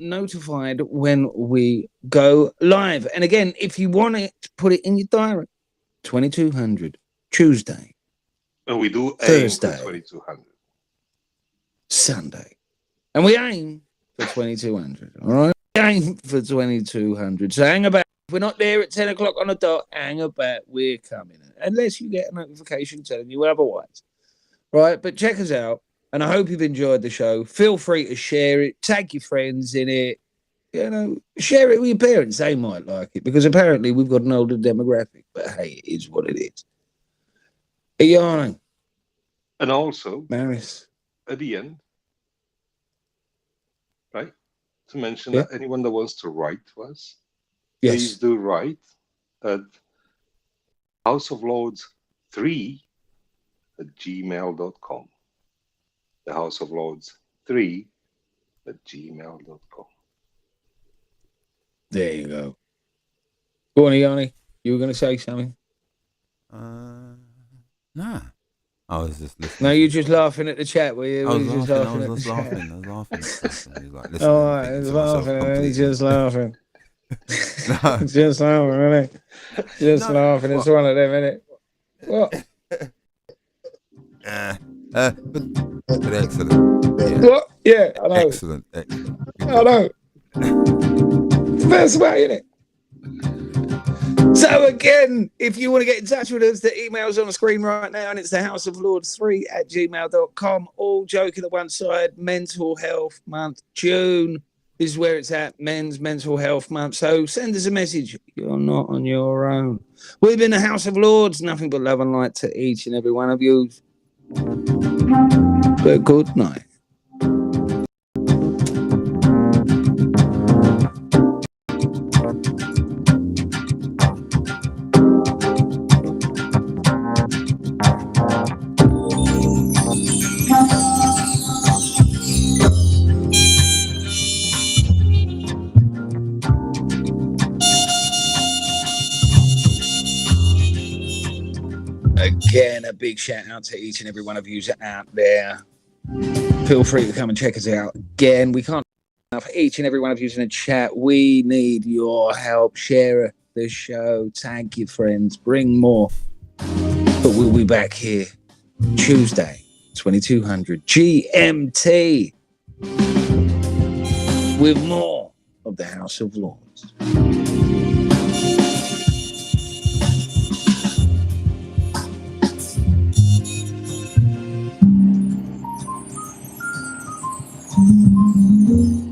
we go live. And again, if you want it, put it in your diary. 2200 Tuesday. And we do Thursday. 2200. Sunday. And we aim for 2200. All right? We aim for 2200. So hang about. If we're not there at 10 o'clock on the dot, hang about. We're coming. Unless you get a notification telling you otherwise. Right? But check us out. And I hope you've enjoyed the show. Feel free to share it. Tag your friends in it. You know, share it with your parents. They might like it because apparently we've got an older demographic. But hey, it is what it is. Hey, Yarning. And also, Maris. at the end, right, to mention that anyone that wants to write to us, please do write at houseoflords3@gmail.com. The houseoflords3@gmail.com. There you go. Go on, Yanni. You were going to say something? Nah. I was just listening. No, you're just laughing at the chat, were you? I was just laughing. at I was the laughing. chat? I was laughing at stuff. And he was like, listen, All right, he's laughing. He's just laughing. Just laughing, isn't he? Just laughing. It's one of them, isn't it? What? But excellent. Yeah. What? Yeah, I know. Excellent. I know. First way, innit? So again, if you want to get in touch with us, the email's on the screen right now, and it's the houseoflords3@gmail.com. All joking at one side. Mental Health Month, June is where it's at. Men's Mental Health Month. So send us a message. You're not on your own. We've been the House of Lords. Nothing but love and light to each and every one of you. But good night. Again, a big shout out to each and every one of you out there. Feel free to come and check us out. Again, we can't enough each and every one of you in the chat. We need your help. Share the show, tag your friends, bring more. But we'll be back here Tuesday, 2200 GMT with more of the House of Lords. Thank you.